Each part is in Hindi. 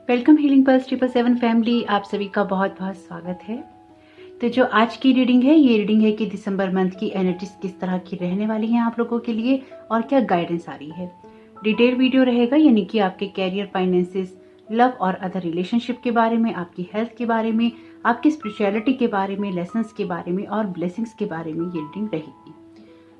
वेलकम हीलिंग पल्स 777 फैमिली, आप सभी का बहुत बहुत स्वागत है। तो जो आज की रीडिंग है, ये रीडिंग है कि दिसंबर मंथ की एनर्जीज किस तरह की रहने वाली हैं आप लोगों के लिए और क्या गाइडेंस आ रही है। डिटेल वीडियो रहेगा, यानी कि आपके कैरियर, फाइनेंसेस, लव और अदर रिलेशनशिप के बारे में, आपकी हेल्थ के बारे में, आपकी स्पिरिचुअलिटी के बारे में, लेसन्स के बारे में और ब्लेसिंग्स के बारे में ये रीडिंग रहेगी।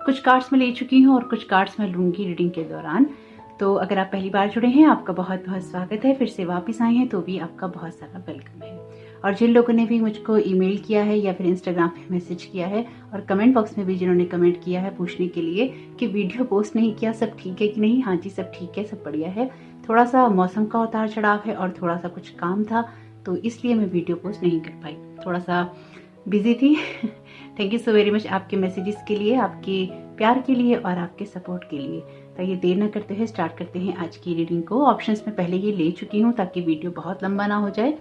कुछ कार्ड्स मैं ले चुकी हूँ और कुछ कार्ड्स मैं लूंगी रीडिंग के दौरान। तो अगर आप पहली बार जुड़े हैं, आपका बहुत बहुत स्वागत है। फिर से वापस आए हैं तो भी आपका बहुत सारा वेलकम है। और जिन लोगों ने भी मुझको ईमेल किया है या फिर इंस्टाग्राम पे मैसेज किया है और कमेंट बॉक्स में भी जिन्होंने कमेंट किया है पूछने के लिए कि वीडियो पोस्ट नहीं किया, सब ठीक है कि नहीं। हाँ जी, सब ठीक है, सब बढ़िया है। थोड़ा सा मौसम का उतार चढ़ाव है और थोड़ा सा कुछ काम था, तो इसलिए मैं वीडियो पोस्ट नहीं कर पाई, थोड़ा सा बिजी थी। Thank you so very much आपके मैसेजेस के लिए, आपके प्यार के लिए और आपके सपोर्ट के लिए। तो ये देर न करते हुए स्टार्ट करते हैं आज की रीडिंग को। ऑप्शंस में पहले ये ले चुकी हूँ ताकि वीडियो बहुत लंबा ना हो जाए,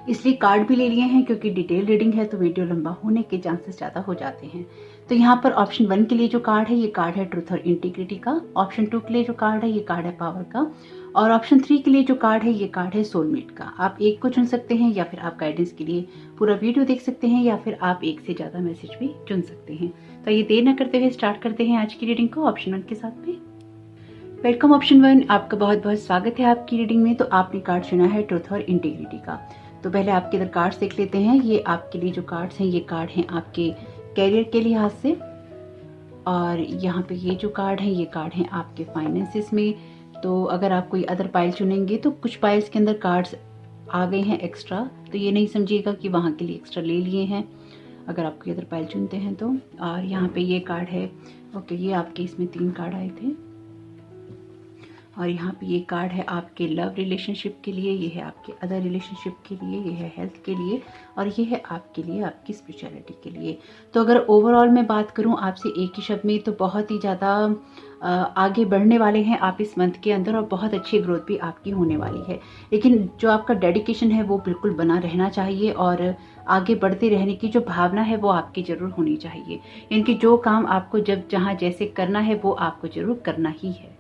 इसलिए कार्ड भी ले लिए हैं, क्योंकि डिटेल रीडिंग है तो वीडियो लंबा होने के चांसेस ज़्यादा हो जाते हैं। तो यहाँ पर ऑप्शन 1 के लिए जो कार्ड है, ये कार्ड है ट्रुथ और इंटीग्रिटी का। ऑप्शन 2 के लिए जो कार्ड है, ये कार्ड है पावर का। और ऑप्शन 3 के लिए जो कार्ड है, ये कार्ड है सोलमेट का। आप एक को चुन सकते हैं या फिर आप गाइडेंस के लिए पूरा वीडियो देख सकते हैं या फिर आप एक से ज़्यादा मैसेज भी चुन सकते हैं। तो ये देर न करते हुए स्टार्ट करते हैं आज की रीडिंग को ऑप्शन 1 के साथ में। वेलकम ऑप्शन 1, आपका बहुत बहुत स्वागत है आपकी रीडिंग में। तो आपने कार्ड चुना है ट्रुथ और इंटीग्रिटी का। तो पहले आपके इधर कार्ड्स देख लेते हैं। ये आपके लिए जो कार्ड्स हैं, ये कार्ड हैं आपके कैरियर के लिहाज से। और यहाँ पे ये जो कार्ड है, ये कार्ड हैं आपके फाइनेंसेस में। तो अगर आप कोई अदर पाइल चुनेंगे तो कुछ पाइल्स के अंदर कार्ड्स आ गए हैं एक्स्ट्रा, तो ये नहीं समझिएगा कि वहाँ के लिए एक्स्ट्रा ले लिए हैं अगर आप कोई अदर पाइल चुनते हैं तो। और यहाँ पे ये कार्ड है, ओके, ये आपके इसमें 3 कार्ड आए थे। और यहाँ पे ये कार्ड है आपके लव रिलेशनशिप के लिए, ये है आपके अदर रिलेशनशिप के लिए, ये है हेल्थ के लिए और ये है आपके लिए आपकी स्पिरिचुअलिटी के लिए। तो अगर ओवरऑल मैं बात करूँ आपसे एक ही शब्द में, तो बहुत ही ज़्यादा आगे बढ़ने वाले हैं आप इस मंथ के अंदर और बहुत अच्छी ग्रोथ भी आपकी होने वाली है। लेकिन जो आपका डेडिकेशन है वो बिल्कुल बना रहना चाहिए और आगे बढ़ते रहने की जो भावना है वो आपकी ज़रूर होनी चाहिए। इनकी जो काम आपको जब जहाँ जैसे करना है वो आपको ज़रूर करना ही है।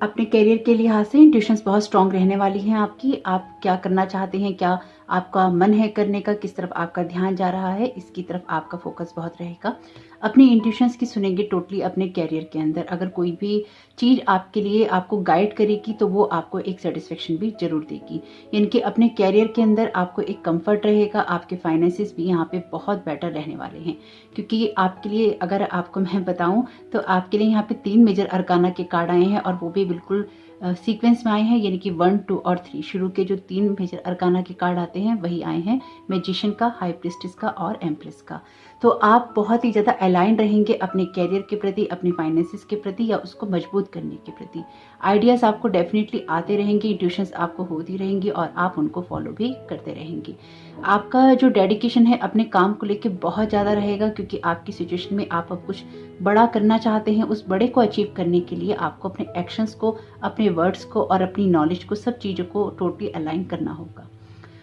अपने करियर के लिहाज से इंट्यूशंस बहुत स्ट्रांग रहने वाली हैं आपकी। आप क्या करना चाहते हैं, क्या आपका मन है करने का, किस तरफ आपका ध्यान जा रहा है, इसकी तरफ आपका फोकस बहुत रहेगा। अपनी इंट्यूशंस की सुनेंगे टोटली अपने करियर के अंदर। अगर कोई भी चीज़ आपके लिए आपको गाइड करेगी तो वो आपको एक सेटिस्फेक्शन भी जरूर देगी। यानी कि अपने करियर के अंदर आपको एक कंफर्ट रहेगा। आपके फाइनेंसेस भी यहाँ पे बहुत बेटर रहने वाले हैं, क्योंकि आपके लिए अगर आपको मैं बताऊं तो आपके लिए यहाँ पे 3 मेजर अरकाना के कार्ड आए हैं और वो भी बिल्कुल सीक्वेंस में आए हैं। यानी कि 1, 2 और 3 शुरू के जो 3 मेजर अरकाना के कार्ड आते हैं वही आए हैं, मैजिशियन का, हाई प्रिस्टेस का और एम्प्रेस का। तो आप बहुत ही ज़्यादा अलाइन रहेंगे अपने कैरियर के प्रति, अपने फाइनेंसेस के प्रति या उसको मजबूत करने के प्रति। आइडियाज़ आपको डेफिनेटली आते रहेंगे, इंट्यूशंस आपको होती रहेंगी और आप उनको फॉलो भी करते रहेंगे। आपका जो डेडिकेशन है अपने काम को लेके बहुत ज़्यादा रहेगा, क्योंकि आपकी सिचुएशन में आप अब कुछ बड़ा करना चाहते हैं। उस बड़े को अचीव करने के लिए आपको अपने एक्शंस को, अपने वर्ड्स को और अपनी नॉलेज को, सब चीज़ों को टोटली अलाइन करना होगा।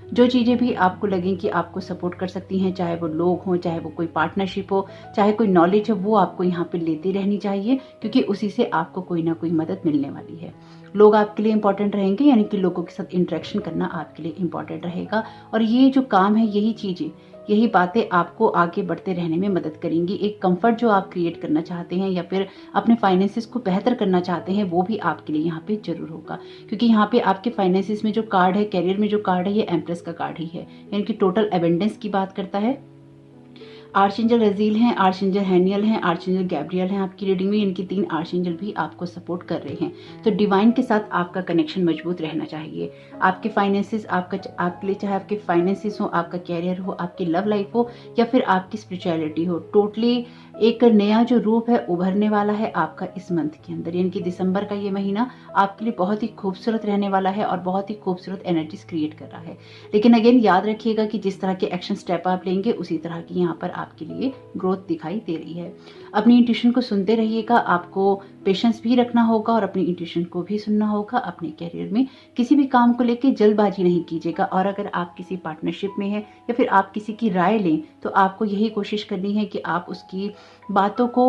जो चीज़ें भी आपको लगें कि आपको सपोर्ट कर सकती हैं, चाहे वो लोग हों, चाहे वो कोई पार्टनरशिप हो, चाहे कोई नॉलेज हो, वो आपको यहाँ पे लेती रहनी चाहिए, क्योंकि उसी से आपको कोई ना कोई मदद मिलने वाली है। लोग आपके लिए इंपॉर्टेंट रहेंगे, यानी कि लोगों के साथ इंटरेक्शन करना आपके लिए इंपॉर्टेंट रहेगा। और ये जो काम है, यही चीज़ें, यही बातें आपको आगे बढ़ते रहने में मदद करेंगी। एक कंफर्ट जो आप क्रिएट करना चाहते हैं या फिर अपने फाइनेंसेस को बेहतर करना चाहते हैं, वो भी आपके लिए यहाँ पे जरूर होगा, क्योंकि यहाँ पे आपके फाइनेंसेस में जो कार्ड है, कैरियर में जो कार्ड है, ये एम्प्रेस का कार्ड ही है, यानी कि टोटल एबेंडेंस की बात करता है। आर्चएंजल रजील हैं, आर्चएंजल हैनियल हैं, आर्चएंजल गैब्रियल हैं आपकी रीडिंग में। इनकी 3 आर्चएंजल भी आपको सपोर्ट कर रहे हैं। तो डिवाइन के साथ आपका कनेक्शन मजबूत रहना चाहिए। आपके फाइनेंसेस, आपके लिए चाहे आपके फाइनेंसेस हो, आपका कैरियर हो, आपकी लव लाइफ हो या फिर आपकी स्पिरिचुअलिटी हो, टोटली एक नया जो रूप है उभरने वाला है आपका इस मंथ के अंदर। यानी कि दिसंबर का ये महीना आपके लिए बहुत ही खूबसूरत रहने वाला है और बहुत ही खूबसूरत एनर्जीज क्रिएट कर रहा है। लेकिन अगेन याद रखिएगा कि जिस तरह के एक्शन स्टेप आप लेंगे उसी तरह की यहाँ पर आपके लिए ग्रोथ दिखाई दे रही है। अपनी इंट्यूशन को सुनते रहिएगा, आपको पेशेंस भी रखना होगा और अपनी इंट्यूशन को भी सुनना होगा। अपने कैरियर में किसी भी काम को लेकर जल्दबाजी नहीं कीजिएगा। और अगर आप किसी पार्टनरशिप में हैं या फिर आप किसी की राय लें, तो आपको यही कोशिश करनी है कि आप उसकी बातों को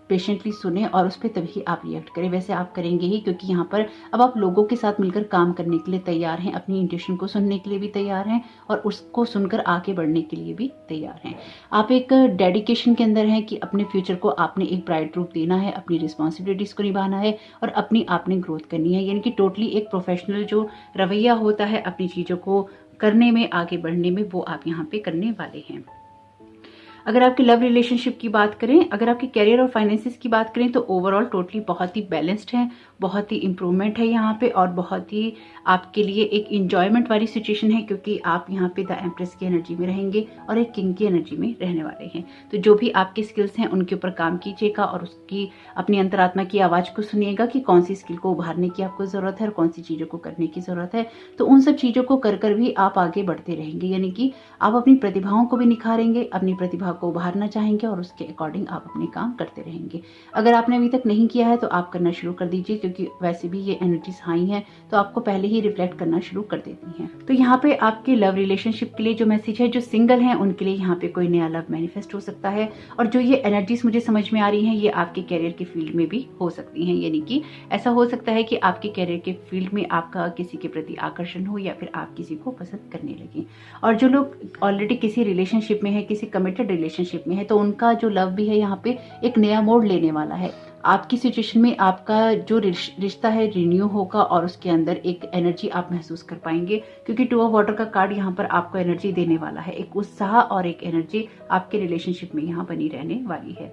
पेशेंटली सुने और उस पर तभी आप रिएक्ट करें। वैसे आप करेंगे ही, क्योंकि यहाँ पर अब आप लोगों के साथ मिलकर काम करने के लिए तैयार हैं, अपनी इंट्यूशन को सुनने के लिए भी तैयार हैं और उसको सुनकर आगे बढ़ने के लिए भी तैयार हैं। आप एक डेडिकेशन के अंदर हैं कि अपने फ्यूचर को आपने एक ब्राइट रूप देना है, अपनी रिस्पॉन्सिबिलिटीज को निभाना है और अपनी आपने ग्रोथ करनी है। यानी कि टोटली एक प्रोफेशनल जो रवैया होता है अपनी चीज़ों को करने में, आगे बढ़ने में, वो आप यहाँ पे करने वाले हैं। अगर आपके लव रिलेशनशिप की बात करें, अगर आपके करियर और फाइनेंसिस की बात करें तो ओवरऑल टोटली बहुत ही बैलेंस्ड है, बहुत ही इंप्रूवमेंट है यहाँ पे और बहुत ही आपके लिए एक इंजॉयमेंट वाली सिचुएशन है, क्योंकि आप यहाँ पे द एम्प्रेस की एनर्जी में रहेंगे और एक किंग की एनर्जी में रहने वाले हैं। तो जो भी आपके स्किल्स हैं उनके ऊपर काम कीजिएगा और उसकी अपनी अंतरात्मा की आवाज़ को सुनिएगा कि कौन सी स्किल को उभारने की आपको ज़रूरत है और कौन सी चीज़ों को करने की ज़रूरत है। तो उन सब चीज़ों को कर भी आप आगे बढ़ते रहेंगे, यानी कि आप अपनी प्रतिभाओं को भी निखारेंगे, अपनी प्रतिभा को उभारना चाहेंगे और उसके अकॉर्डिंग आप अपने काम करते रहेंगे। अगर आपने अभी तक नहीं किया है तो आप करना शुरू कर दीजिए, क्योंकि वैसे भी ये एनर्जीज हाई हैं तो आपको पहले ही रिफ्लेक्ट करना शुरू कर देती हैं। तो यहाँ पे आपके लव रिलेशनशिप के लिए जो मैसेज है, जो सिंगल हैं उनके लिए यहाँ पे कोई नया लव मैनिफेस्ट हो सकता है। और जो ये एनर्जीज मुझे समझ में आ रही हैं ये आपके कैरियर के फील्ड में भी हो सकती हैं, यानी कि ऐसा हो सकता है कि आपके कैरियर के फील्ड में आपका किसी के प्रति आकर्षण हो या फिर आप किसी को पसंद करने लगे। और जो लोग ऑलरेडी किसी रिलेशनशिप में है, किसी कमिटेड रिलेशनशिप में है, तो उनका जो लव भी है यहाँ पे एक नया मोड़ लेने वाला है। आपकी सिचुएशन में आपका जो रिश्ता है रिन्यू होगा और उसके अंदर एक एनर्जी आप महसूस कर पाएंगे, क्योंकि 2 ऑफ वाटर का कार्ड यहाँ पर आपको एनर्जी देने वाला है। एक उत्साह और एक एनर्जी आपके रिलेशनशिप में यहाँ बनी रहने वाली है।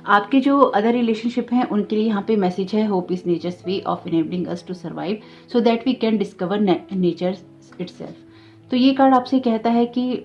आपके जो अदर रिलेशनशिप हैं उनके लिए यहाँ पे मैसेज है, hope is nature's way of enabling us to survive so that we can discover nature itself. तो ये कार्ड आपसे कहता है कि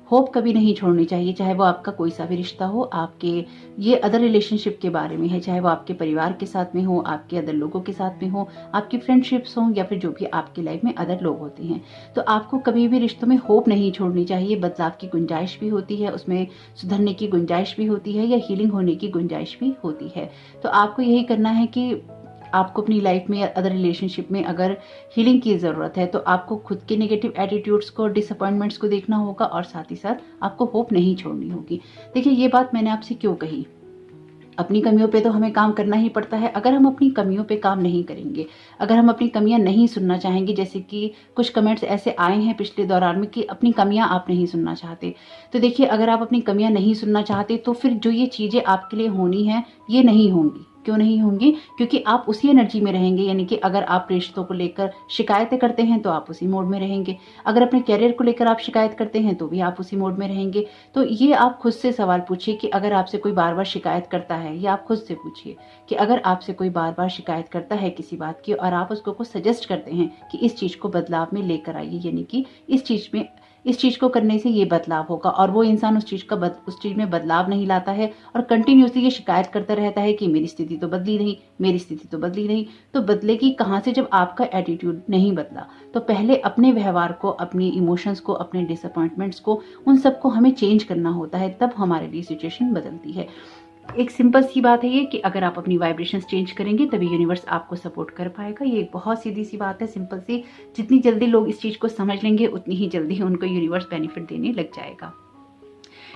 होप कभी नहीं छोड़नी चाहिए, चाहे वो आपका कोई सा भी रिश्ता हो। आपके ये अदर रिलेशनशिप के बारे में है, चाहे वो आपके परिवार के साथ में हो, आपके अदर लोगों के साथ में हो, आपकी फ्रेंडशिप्स हो या फिर जो भी आपकी लाइफ में अदर लोग होते हैं। तो आपको कभी भी रिश्तों में होप नहीं छोड़नी चाहिए। बदलाव की गुंजाइश भी होती है, उसमें सुधरने की गुंजाइश भी होती है या हीलिंग होने की गुंजाइश भी होती है। तो आपको यही करना है कि आपको अपनी लाइफ में या अदर रिलेशनशिप में अगर हीलिंग की ज़रूरत है तो आपको खुद के नेगेटिव एटीट्यूड्स को, डिसअपॉइंटमेंट्स को देखना होगा और साथ ही साथ आपको होप नहीं छोड़नी होगी। देखिए ये बात मैंने आपसे क्यों कही, अपनी कमियों पे तो हमें काम करना ही पड़ता है। अगर हम अपनी कमियों पे काम नहीं करेंगे, अगर हम अपनी कमियां नहीं सुनना चाहेंगे, जैसे कि कुछ कमेंट्स ऐसे आए हैं पिछले दौरान में कि अपनी कमियां आप नहीं सुनना चाहते, तो देखिए अगर आप अपनी कमियां नहीं सुनना चाहते तो फिर जो ये चीज़ें आपके लिए होनी हैं ये नहीं होंगी। क्यों नहीं होंगी? क्योंकि आप उसी एनर्जी में रहेंगे। यानी कि अगर आप रिश्तों को लेकर शिकायतें करते हैं तो आप उसी मोड में रहेंगे, अगर अपने कैरियर को लेकर आप शिकायत करते हैं तो भी आप उसी मोड में रहेंगे। तो ये आप खुद से सवाल पूछिए कि अगर आपसे कोई बार बार शिकायत करता है, या आप खुद से पूछिए कि अगर आपसे कोई बार बार शिकायत करता है किसी बात की और आप उसको सजेस्ट करते हैं कि इस चीज़ को बदलाव में लेकर आइए, यानी कि इस चीज़ को करने से ये बदलाव होगा, और वो इंसान उस चीज़ में बदलाव नहीं लाता है और कंटिन्यूसली ये शिकायत करता रहता है कि मेरी स्थिति तो बदली नहीं, मेरी स्थिति तो बदली नहीं। तो बदलेगी कहाँ से जब आपका एटीट्यूड नहीं बदला? तो पहले अपने व्यवहार को, अपनी इमोशंस को, अपने डिसअपॉइंटमेंट्स को, उन सबको हमें चेंज करना होता है, तब हमारे लिए सिचुएशन बदलती है। एक सिंपल सी बात है ये कि अगर आप अपनी वाइब्रेशंस चेंज करेंगे तभी यूनिवर्स आपको सपोर्ट कर पाएगा। ये एक बहुत सीधी सी बात है, सिंपल सी। जितनी जल्दी लोग इस चीज़ को समझ लेंगे उतनी ही जल्दी उनको यूनिवर्स बेनिफिट देने लग जाएगा।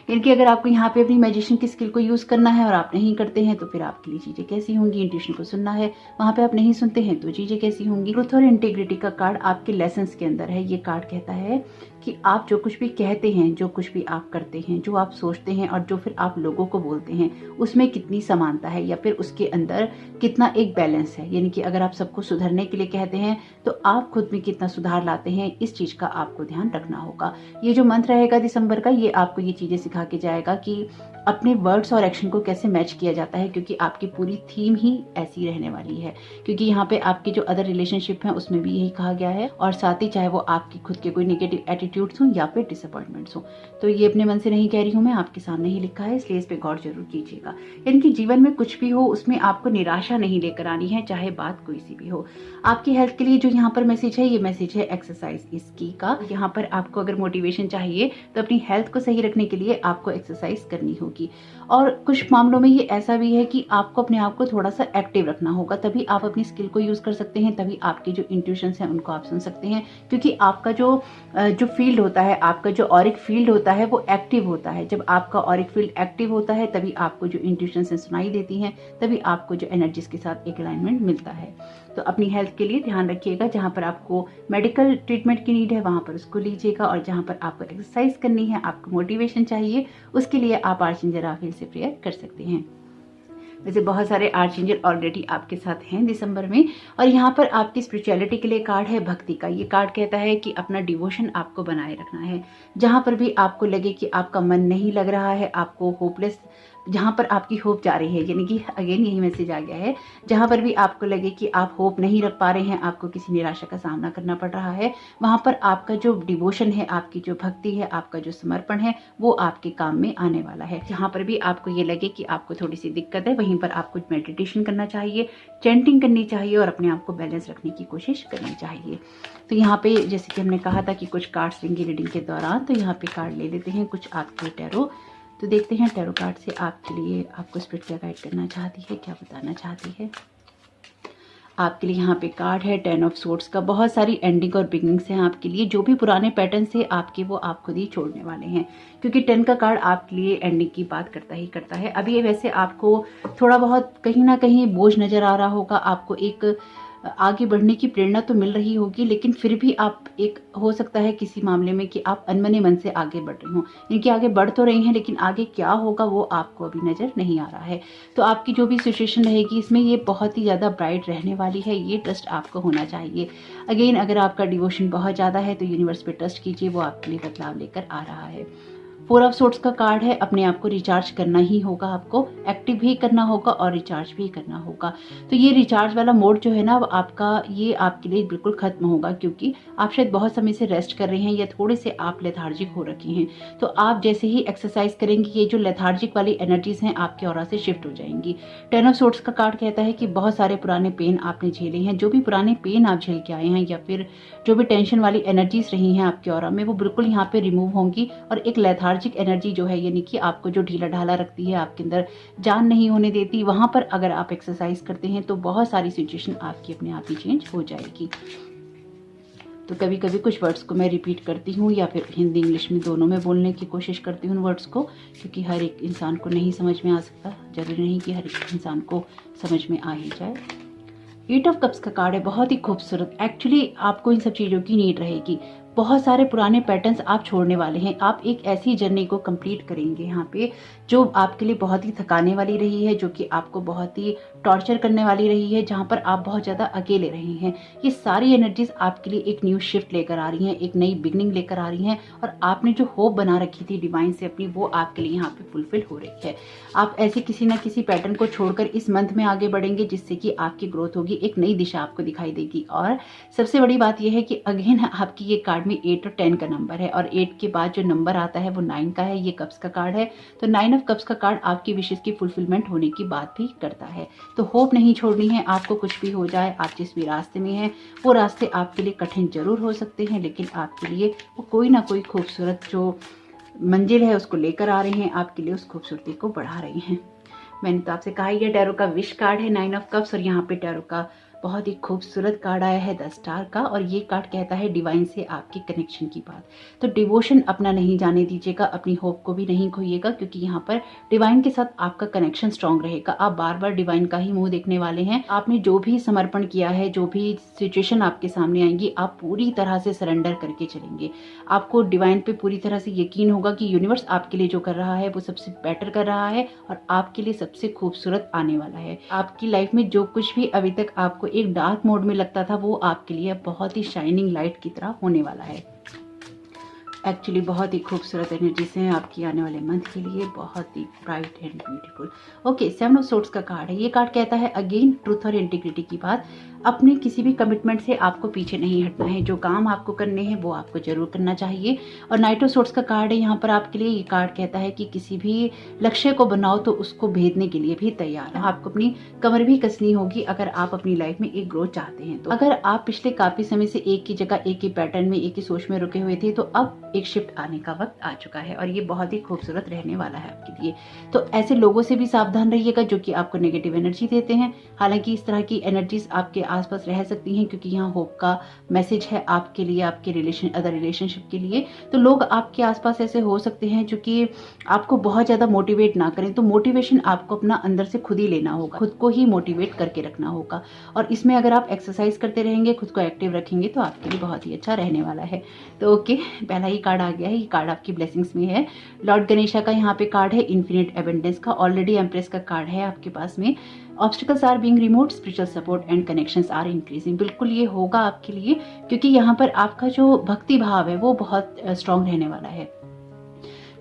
यानी कि अगर आपको यहाँ पे अपनी मैजिशियन की स्किल को यूज़ करना है और आप नहीं करते हैं तो फिर आपके लिए चीज़ें कैसी होंगी? इंट्यूशन को सुनना है, वहाँ पे आप नहीं सुनते हैं तो चीज़ें कैसी होंगी? ट्रुथ और इंटीग्रिटी का कार्ड आपके लेसन्स के अंदर है। ये कार्ड कहता है कि आप जो कुछ भी कहते हैं, जो कुछ भी आप करते हैं, जो आप सोचते हैं और जो फिर आप लोगों को बोलते हैं, उसमें कितनी समानता है या फिर उसके अंदर कितना एक बैलेंस है। यानी कि अगर आप सबको सुधरने के लिए कहते हैं तो आप खुद में कितना सुधार लाते हैं, इस चीज़ का आपको ध्यान रखना होगा। ये जो मंथ रहेगा दिसंबर का, ये आपको ये चीज़ें सिखा के जाएगा कि अपने वर्ड्स और एक्शन को कैसे मैच किया जाता है, क्योंकि आपकी पूरी थीम ही ऐसी रहने वाली है। क्योंकि यहाँ पे आपके जो अदर रिलेशनशिप हैं उसमें भी यही कहा गया है, और साथ ही चाहे वो आपकी खुद के कोई नेगेटिव एटीट्यूड्स हों या फिर डिसअपॉइंटमेंट्स हों। तो ये अपने मन से नहीं कह रही हूँ मैं, आपके सामने ही लिखा है, इसलिए इस पे गौर जरूर कीजिएगा। यानी कि जीवन में कुछ भी हो उसमें आपको निराशा नहीं लेकर आनी है, चाहे बात कोई सी भी हो। आपकी हेल्थ के लिए जो यहाँ पर मैसेज है, ये मैसेज है एक्सरसाइज इसकी का। यहाँ पर आपको अगर मोटिवेशन चाहिए तो अपनी हेल्थ को सही रखने के लिए आपको एक्सरसाइज करनी होगी। रहेगी। और कुछ मामलों में ये ऐसा भी है कि आपको अपने आप को थोड़ा सा एक्टिव रखना होगा, तभी आप अपनी स्किल को यूज़ कर सकते हैं, तभी आपके जो इंट्यूशंस हैं उनको आप सुन सकते हैं। क्योंकि आपका जो फील्ड होता है, आपका जो ऑरिक फील्ड होता है वो एक्टिव होता है। जब आपका ऑरिक फील्ड एक्टिव होता है तभी आपको जो इंट्यूशंस सुनाई देती हैं, तभी आपको जो एनर्जीज के साथ एक अलाइनमेंट मिलता है। तो अपनी हेल्थ के लिए ध्यान रखिएगा, जहाँ पर आपको मेडिकल ट्रीटमेंट की नीड है वहाँ पर उसको लीजिएगा, और जहाँ पर आपको एक्सरसाइज करनी है, आपको मोटिवेशन चाहिए, उसके लिए आप आर्चेंजल राफेल से प्रेयर कर सकते हैं। वैसे बहुत सारे आर्चेंजल ऑलरेडी आपके साथ हैं दिसंबर में। और यहाँ पर आपकी स्पिरिचुअलिटी के लिए कार्ड है भक्ति का। ये कार्ड कहता है कि अपना डिवोशन आपको बनाए रखना है। जहाँ पर भी आपको लगे कि आपका मन नहीं लग रहा है, आपको होपलेस, जहाँ पर आपकी होप जा रही है, यानी कि अगेन यही मैसेज आ गया है, जहाँ पर भी आपको लगे कि आप होप नहीं रख पा रहे हैं, आपको किसी निराशा का सामना करना पड़ रहा है, वहाँ पर आपका जो डिवोशन है, आपकी जो भक्ति है, आपका जो समर्पण है, वो आपके काम में आने वाला है। जहाँ पर भी आपको ये लगे कि आपको थोड़ी सी दिक्कत है, वहीं पर आपको मेडिटेशन करना चाहिए, चैंटिंग करनी चाहिए और अपने आप को बैलेंस रखने की कोशिश करनी चाहिए। तो यहाँ पे जैसे कि हमने कहा था कि कुछ कार्ड्स लेंगे रीडिंग के दौरान, तो यहाँ पे कार्ड ले लेते हैं कुछ आपके टैरो। तो देखते हैं टैरो कार्ड से आपके लिए आपको स्पिरिट क्या गाइड करना चाहती है, क्या बताना चाहती है। आपके लिए यहाँ पे कार्ड है 10 ऑफ सोर्ड्स का। बहुत सारी एंडिंग और बिगिनिंग्स हैं आपके लिए। जो भी पुराने पैटर्न से आपके, वो आप खुद ही छोड़ने वाले हैं, क्योंकि 10 का कार्ड आपके लिए एंडिंग की बात करता ही करता है। अभी वैसे आपको थोड़ा बहुत कहीं ना कहीं बोझ नजर आ रहा होगा, आपको एक आगे बढ़ने की प्रेरणा तो मिल रही होगी, लेकिन फिर भी आप एक हो सकता है किसी मामले में कि आप अनमने मन से आगे बढ़ रहे हो, यानी कि आगे बढ़ तो रही हैं, लेकिन आगे क्या होगा वो आपको अभी नज़र नहीं आ रहा है। तो आपकी जो भी सिचुएशन रहेगी इसमें ये बहुत ही ज़्यादा ब्राइट रहने वाली है, ये ट्रस्ट आपको होना चाहिए। अगेन अगर आपका डिवोशन बहुत ज़्यादा है तो यूनिवर्स पे ट्रस्ट कीजिए, वो आपके लिए बदलाव लेकर आ रहा है। 4 ऑफ सोर्ड्स का कार्ड है, अपने आप को रिचार्ज करना ही होगा, आपको एक्टिव भी करना होगा और रिचार्ज भी करना होगा। तो ये रिचार्ज वाला मोड जो है ना, आपका ये आपके लिए बिल्कुल खत्म होगा, क्योंकि आप शायद बहुत समय से रेस्ट कर रहे हैं या थोड़े से आप लेथार्जिक हो रखे हैं। तो आप जैसे ही एक्सरसाइज करेंगे, ये जो लेथार्जिक वाली एनर्जीज हैं आपके ऑरा से शिफ्ट हो जाएंगी। 10 ऑफ सोर्ड्स का कार्ड कहता है कि बहुत सारे पुराने पेन आपने झेले हैं, जो भी पुराने पेन आप झेल के आए हैं या फिर जो भी टेंशन वाली एनर्जीज रही हैं आपके ऑरा में, वो बिल्कुल यहाँ पे रिमूव होंगी और एक लेथार्जिक एनर्जी जो है, यानी कि आपको जो ढीला ढाला रखती है, आपके अंदर जान नहीं होने देती, वहां पर अगर आप एक्सरसाइज करते हैं तो बहुत सारी सिचुएशन आपकी अपने आप ही चेंज हो जाएगी। तो कभी कभी कुछ वर्ड्स को मैं रिपीट करती हूँ या फिर हिंदी इंग्लिश में दोनों में बोलने की कोशिश करती हूँ वर्ड्स को, क्योंकि हर एक इंसान को नहीं समझ में आ सकता, जरूरी नहीं कि हर एक इंसान को समझ में आ ही जाए। 8 ऑफ कप्स का कार्ड है, बहुत ही खूबसूरत। एक्चुअली आपको इन सब चीज़ों की नीड रहेगी। बहुत सारे पुराने पैटर्न्स आप छोड़ने वाले हैं, आप एक ऐसी जर्नी को कंप्लीट करेंगे यहाँ पे जो आपके लिए बहुत ही थकाने वाली रही है, जो कि आपको बहुत ही टॉर्चर करने वाली रही है, जहाँ पर आप बहुत ज़्यादा अकेले रहे हैं। ये सारी एनर्जीज आपके लिए एक न्यू शिफ्ट लेकर आ रही हैं, एक नई बिगनिंग लेकर आ रही हैं, और आपने जो होप बना रखी थी डिवाइन से अपनी, वो आपके लिए यहाँ पे फुलफिल हो रही है। आप ऐसे किसी ना किसी पैटर्न को छोड़कर इस मंथ में आगे बढ़ेंगे, जिससे कि आपकी ग्रोथ होगी, एक नई दिशा आपको दिखाई देगी। और सबसे बड़ी बात यह है कि अगेन आपकी ये कार्ड में 8 और 10 का नंबर है, और 8 के बाद जो नंबर आता है वो 9 का है। ये कप्स का कार्ड है, तो 9 ऑफ कप्स का कार्ड आपकी विशेष की फुलफिलमेंट होने की बात भी करता है। तो होप नहीं छोड़नी है आपको, कुछ भी हो जाए, आप जिस भी रास्ते में हैं वो रास्ते आपके लिए कठिन जरूर हो सकते हैं, लेकिन आपके लिए वो कोई ना कोई खूबसूरत जो मंजिल है उसको लेकर आ रहे हैं, आपके लिए उस खूबसूरती को बढ़ा रहे हैं। मैंने तो आपसे कहा ही, टैरो का विश कार्ड है 9 ऑफ कप्स, और यहाँ पे टैरो का बहुत ही खूबसूरत कार्ड आया है 10 स्टार का, और ये कार्ड कहता है डिवाइन से आपकी कनेक्शन की बात। तो डिवोशन अपना नहीं जाने दीजिएगा, अपनी होप को भी नहीं खोइएगा, क्योंकि यहाँ पर डिवाइन के साथ आपका कनेक्शन स्ट्रांग रहेगा। आप बार बार डिवाइन का ही मुंह देखने वाले हैं। आपने जो भी समर्पण किया है, जो भी सिचुएशन आपके सामने आएंगी, आप पूरी तरह से सरेंडर करके चलेंगे। आपको डिवाइन पे पूरी तरह से यकीन होगा कि यूनिवर्स आपके लिए जो कर रहा है वो सबसे बेटर कर रहा है, और आपके लिए सबसे खूबसूरत आने वाला है। आपकी लाइफ में जो कुछ भी अभी तक आपको एक डार्क मोड में लगता था, वो आपके लिए बहुत ही शाइनिंग लाइट की तरह होने वाला है। एक्चुअली बहुत ही खूबसूरत एनर्जीज हैं आपकी आने वाले मंथ के लिए, बहुत ही bright and beautiful. Okay, 7 of swords का कार्ड है। ये कार्ड कहता है अगेन ट्रूथ और इंटीग्रिटी की बात। अपने किसी भी कमिटमेंट से आपको पीछे नहीं हटना है। जो काम आपको करने हैं वो आपको जरूर करना चाहिए। और नाइट ऑफ सोर्ड्स का कार्ड है यहाँ पर आपके लिए। ये कार्ड कहता है कि किसी भी लक्ष्य को बनाओ तो उसको भेदने के लिए भी तैयार है। आपको अपनी कमर भी कसनी होगी अगर आप अपनी लाइफ में एक ग्रोथ चाहते हैं। तो अगर आप पिछले काफी समय से एक ही जगह, एक ही पैटर्न में, एक ही सोच में रुके हुए थे, तो अब एक शिफ्ट आने का वक्त आ चुका है और ये बहुत ही खूबसूरत रहने वाला है आपके लिए। तो ऐसे लोगों से भी सावधान रहिएगा जो कि आपको नेगेटिव एनर्जी देते हैं। हालांकि इस तरह की एनर्जीज आपके आसपास रह सकती हैं क्योंकि यहाँ होप का मैसेज है आपके लिए, आपके अदर रिलेशनशिप के लिए। तो लोग आपके आसपास ऐसे हो सकते हैं जो कि आपको बहुत ज्यादा मोटिवेट ना करें। तो मोटिवेशन आपको अपना अंदर से खुद ही लेना होगा, खुद को ही मोटिवेट करके रखना होगा। और इसमें अगर आप एक्सरसाइज करते रहेंगे, खुद को एक्टिव रखेंगे, तो आपके लिए बहुत ही अच्छा रहने वाला है। तो ओके, पहला ही कार्ड आ गया है। ये कार्ड आपकी ब्लेसिंग्स में है। लॉर्ड गणेशा का यहाँ पे कार्ड है, इन्फिनिट एबंडेंस का। ऑलरेडी एम्प्रेस का कार्ड है आपके पास में। Obstacles are being removed, spiritual support and connections are increasing. बिल्कुल ये होगा आपके लिए क्योंकि यहाँ पर आपका जो भक्ति भाव है वो बहुत स्ट्रांग रहने वाला है।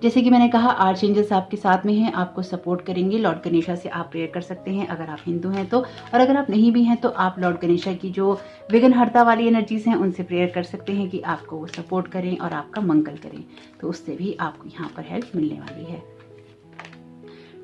जैसे कि मैंने कहा, आर्चएंजल्स आपके साथ में हैं, आपको सपोर्ट करेंगे। लॉर्ड गणेशा से आप प्रेयर कर सकते हैं अगर आप हिंदू हैं तो, और अगर आप नहीं भी हैं तो आप लॉर्ड गणेशा की जो विघ्नहर्ता वाली एनर्जीज हैं उनसे प्रेयर कर सकते हैं कि आपको वो सपोर्ट करें और आपका मंगल करें। तो उससे भी आपको यहाँ पर हेल्प मिलने वाली है।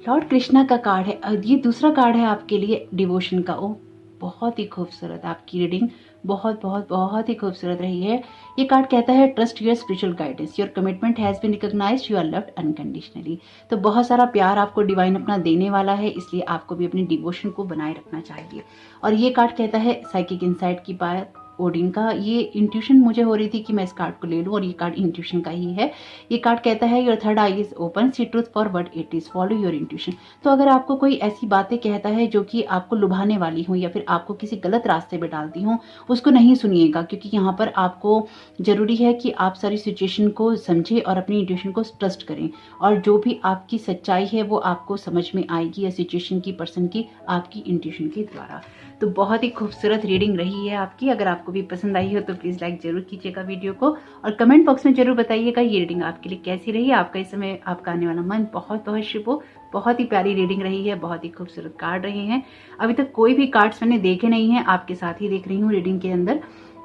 लॉर्ड कृष्णा का कार्ड है। ये दूसरा कार्ड है आपके लिए डिवोशन का। ओ बहुत ही खूबसूरत, आपकी रीडिंग बहुत बहुत बहुत ही खूबसूरत रही है। ये कार्ड कहता है trust your spiritual guidance, your commitment has been recognised, you are loved unconditionally. तो बहुत सारा प्यार आपको डिवाइन अपना देने वाला है, इसलिए आपको भी अपनी डिवोशन को बनाए रखना चाहिए। और ये कार्ड कहता है साइकिक इनसाइट की बात, ओडिन का। ये इंट्यूशन मुझे हो रही थी कि मैं इस कार्ड को ले लूं और ये कार्ड इंट्यूशन का ही है। ये कार्ड कहता है your third eye is open, see truth for what it is, follow your intuition. तो अगर आपको कोई ऐसी बातें कहता है जो कि आपको लुभाने वाली हो या फिर आपको किसी गलत रास्ते पे डालती हो, उसको नहीं सुनिएगा क्योंकि यहाँ पर आपको जरूरी है कि आप सारी सिचुएशन को समझें और अपनी इंट्यूशन को ट्रस्ट करें। और जो भी आपकी सच्चाई है वो आपको समझ में आएगी या सिचुएशन की, पर्सन की, आपकी इंट्यूशन के द्वारा। तो बहुत ही खूबसूरत रीडिंग रही है आपकी। अगर आपको भी पसंद आई हो तो प्लीज लाइक जरूर कीजिएगा वीडियो को और कमेंट बॉक्स में जरूर बताइएगा ये रीडिंग आपके लिए कैसी रही। आपका इस समय आपका आने वाला मन बहुत बहुत शुभ हो। बहुत ही प्यारी रीडिंग रही है, बहुत ही खूबसूरत कार्ड रहे हैं। अभी तक कोई भी कार्ड्स मैंने देखे नहीं है, आपके साथ ही देख रही हूँ रीडिंग के अंदर।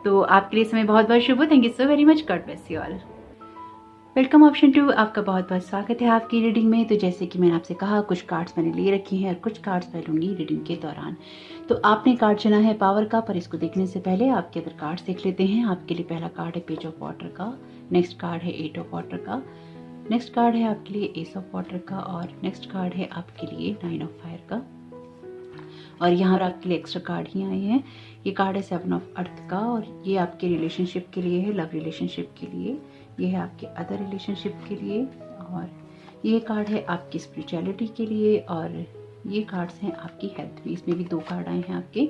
तो आपके लिए समय बहुत बहुत शुभ हो। Thank you so very much, God bless you all. Welcome option 2, आपका बहुत बहुत स्वागत है आपकी रीडिंग में। तो जैसे कि मैंने आपसे कहा, कुछ कार्ड्स मैंने लिए रखे हैं और कुछ कार्ड्स मैं लूंगी रीडिंग के दौरान। तो आपने कार्ड चुना है पावर का, पर इसको देखने से पहले आपके अदर कार्ड्स देख लेते हैं। आपके लिए पहला कार्ड है पेज ऑफ वाटर का, नेक्स्ट कार्ड है एट ऑफ वाटर का, नेक्स्ट कार्ड है आपके लिए एस ऑफ वाटर का और नेक्स्ट कार्ड है आपके लिए नाइन ऑफ फायर का। और यहाँ आपके लिए एक्स्ट्रा कार्ड ही आए हैं। ये कार्ड है सेवन ऑफ अर्थ का और ये आपके रिलेशनशिप के लिए है, लव रिलेशनशिप के लिए। ये है आपके अदर रिलेशनशिप के लिए और ये कार्ड है आपकी स्पिरिचुअलिटी के लिए और ये कार्ड्स हैं आपकी हेल्थ में। इसमें भी दो कार्ड आए हैं आपके।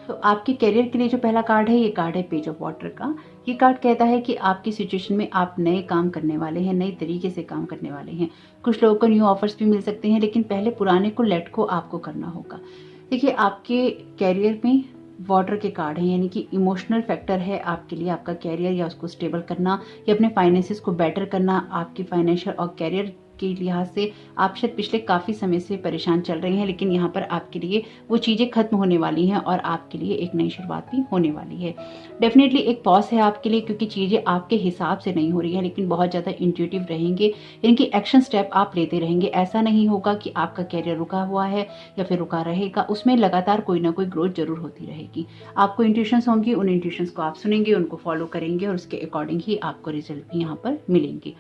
तो आपके करियर के लिए जो पहला कार्ड है, ये कार्ड है पेज ऑफ वाटर का। ये कार्ड कहता है कि आपकी सिचुएशन में आप नए काम करने वाले हैं, नए तरीके से काम करने वाले हैं। कुछ लोगों को न्यू ऑफर्स भी मिल सकते हैं, लेकिन पहले पुराने को लेट को आपको करना होगा। देखिए, आपके कैरियर में वाटर के कार्ड हैं, यानी कि इमोशनल फैक्टर है आपके लिए आपका कैरियर या उसको स्टेबल करना या अपने फाइनेंसेस को बेटर करना। आपकी फाइनेंशियल और कैरियर के लिहाज से आप शायद पिछले काफी समय से परेशान चल रहे हैं, लेकिन यहाँ पर आपके लिए वो चीजें खत्म होने वाली हैं और आपके लिए एक नई शुरुआत भी होने वाली है। डेफिनेटली एक पॉज है आपके लिए क्योंकि चीजें आपके हिसाब से नहीं हो रही है, लेकिन बहुत ज्यादा इंट्यूटिव रहेंगे, इनकी एक्शन स्टेप आप लेते रहेंगे। ऐसा नहीं होगा कि आपका कैरियर रुका हुआ है या फिर रुका रहेगा, उसमें लगातार कोई ना कोई ग्रोथ जरूर होती रहेगी। आपको इंट्यूशंस होंगी, उन इंट्यूशंस को आप सुनेंगे, उनको फॉलो करेंगे और उसके अकॉर्डिंग ही आपको रिजल्ट भी यहाँ पर मिलेंगे।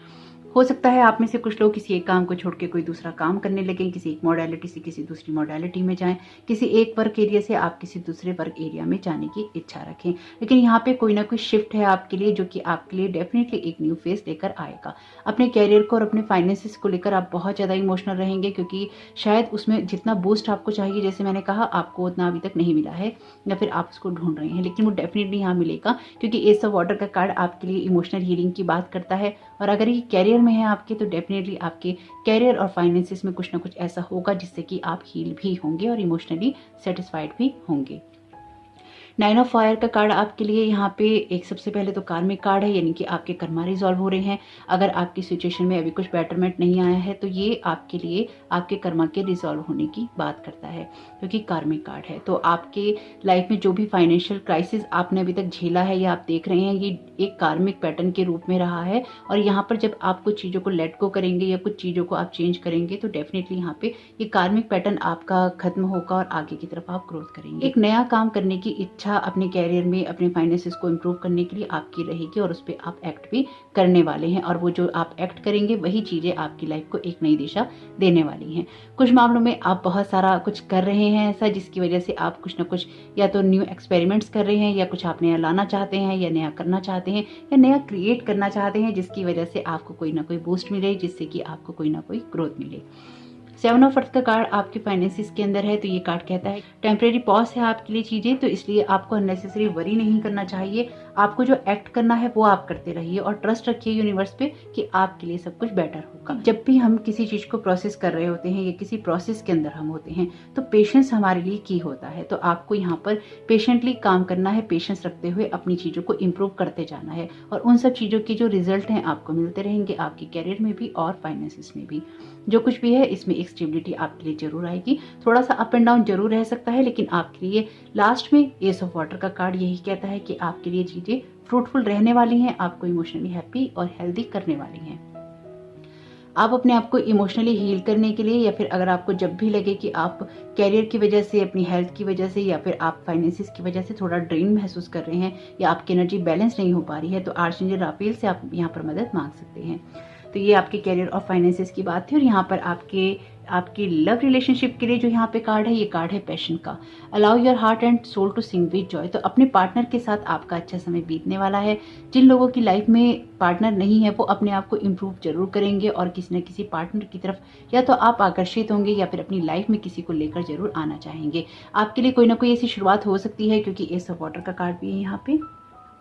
हो सकता है आप में से कुछ लोग किसी एक काम को छोड़ के कोई दूसरा काम करने लगें, किसी एक मॉडलिटी से किसी दूसरी मॉडलिटी में जाएं, किसी एक वर्क एरिया से आप किसी दूसरे वर्क एरिया में जाने की इच्छा रखें। लेकिन यहाँ पे कोई ना कोई शिफ्ट है आपके लिए जो कि आपके लिए डेफिनेटली एक न्यू फेज लेकर आएगा। अपने कैरियर को और अपने फाइनेंसेस को लेकर आप बहुत ज़्यादा इमोशनल रहेंगे क्योंकि शायद उसमें जितना बूस्ट आपको चाहिए, जैसे मैंने कहा, आपको उतना अभी तक नहीं मिला है या फिर आप उसको ढूंढ रहे हैं, लेकिन वो डेफिनेटली यहाँ मिलेगा क्योंकि एस ऑफ वाटर का कार्ड आपके लिए इमोशनल हीलिंग की बात करता है। और अगर ये कैरियर में है आपके तो डेफिनेटली आपके कैरियर और फाइनेंसेस में कुछ ना कुछ ऐसा होगा जिससे कि आप हील भी होंगे और इमोशनली सेटिस्फाइड भी होंगे। नाइन ऑफ फायर का कार्ड आपके लिए यहाँ पे एक सबसे पहले तो कार्मिक कार्ड है, यानी कि आपके कर्मा रिजॉल्व हो रहे हैं। अगर आपकी सिचुएशन में अभी कुछ बेटरमेंट नहीं आया है तो ये आपके लिए आपके कर्मा के रिजॉल्व होने की बात करता है, क्योंकि कार्मिक कार्ड है। तो आपके लाइफ में जो भी फाइनेंशियल क्राइसिस आपने अभी तक झेला है या आप देख रहे हैं, ये एक कार्मिक पैटर्न के रूप में रहा है। और यहाँ पर जब आप कुछ चीज़ों को लेट गो करेंगे या कुछ चीज़ों को आप चेंज करेंगे तो डेफिनेटली यहाँ पे ये कार्मिक पैटर्न आपका खत्म होगा और आगे की तरफ आप ग्रोथ करेंगे। एक नया काम करने की इच्छा अपने कैरियर में, अपने फाइनेंसेस को इम्प्रूव करने के लिए आपकी रहेगी और उस पर आप एक्ट भी करने वाले हैं। और वो जो आप एक्ट करेंगे वही चीज़ें आपकी लाइफ को एक नई दिशा देने वाली हैं। कुछ मामलों में आप बहुत सारा कुछ कर रहे हैं ऐसा, जिसकी वजह से आप कुछ ना कुछ या तो न्यू एक्सपेरिमेंट्स कर रहे हैं, या कुछ आप नया लाना चाहते हैं, या नया करना चाहते हैं, या नया क्रिएट करना चाहते हैं, जिसकी वजह से आपको कोई ना कोई बूस्ट मिले, जिससे कि आपको कोई ना कोई ग्रोथ मिले। सेवन ऑफ अर्थ का कार्ड आपके फाइनेंसिस के अंदर है, तो ये कार्ड कहता है टेम्परेरी पॉज है आपके लिए चीजें, तो इसलिए आपको अननेसेसरी वरी नहीं करना चाहिए। आपको जो एक्ट करना है वो आप करते रहिए और ट्रस्ट रखिए यूनिवर्स पे कि आपके लिए सब कुछ बेटर होगा। जब भी हम किसी चीज को प्रोसेस कर रहे होते हैं या किसी प्रोसेस के अंदर हम होते हैं तो पेशेंस हमारे लिए की होता है। तो आपको यहाँ पर पेशेंटली काम करना है, पेशेंस रखते हुए अपनी चीजों को इम्प्रूव करते जाना है, और उन सब चीजों के जो रिजल्ट हैं आपको मिलते रहेंगे, आपके कैरियर में भी और फाइनेंसिस में भी। जो कुछ भी है इसमें एक स्टेबिलिटी आपके लिए जरूर आएगी। थोड़ा सा अप एंड डाउन जरूर रह सकता है, लेकिन आपके लिए लास्ट में एस ऑफ वाटर का कार्ड यही कहता है कि आपके लिए चीजें फ्रूटफुल रहने वाली हैं, आपको इमोशनली हैप्पी और हेल्दी करने वाली हैं। आप अपने आप को इमोशनली हील करने के लिए, या फिर अगर आपको जब भी लगे कि आप कैरियर की वजह से, अपनी हेल्थ की वजह से, या फिर आप फाइनेंसिस की वजह से थोड़ा ड्रेन महसूस कर रहे हैं या आपकी एनर्जी बैलेंस नहीं हो पा रही है, तो आर्चएंजल राफेल से आप यहाँ पर मदद मांग सकते हैं। तो ये आपके कैरियर और फाइनेंसिस की बात थी। और यहाँ पर आपकी लव रिलेशनशिप के लिए जो यहाँ पे कार्ड है, ये कार्ड है पैशन का। Allow your heart and soul to sing with joy. तो अपने पार्टनर के साथ आपका अच्छा समय बीतने वाला है। जिन लोगों की लाइफ में पार्टनर नहीं है वो अपने आप को इम्प्रूव जरूर करेंगे और किसी न किसी पार्टनर की तरफ या तो आप आकर्षित होंगे या फिर अपनी लाइफ में किसी को लेकर जरूर आना चाहेंगे। आपके लिए कोई ना कोई ऐसी शुरुआत हो सकती है, क्योंकि एस ऑफ वाटर का कार्ड भी है यहाँ पे।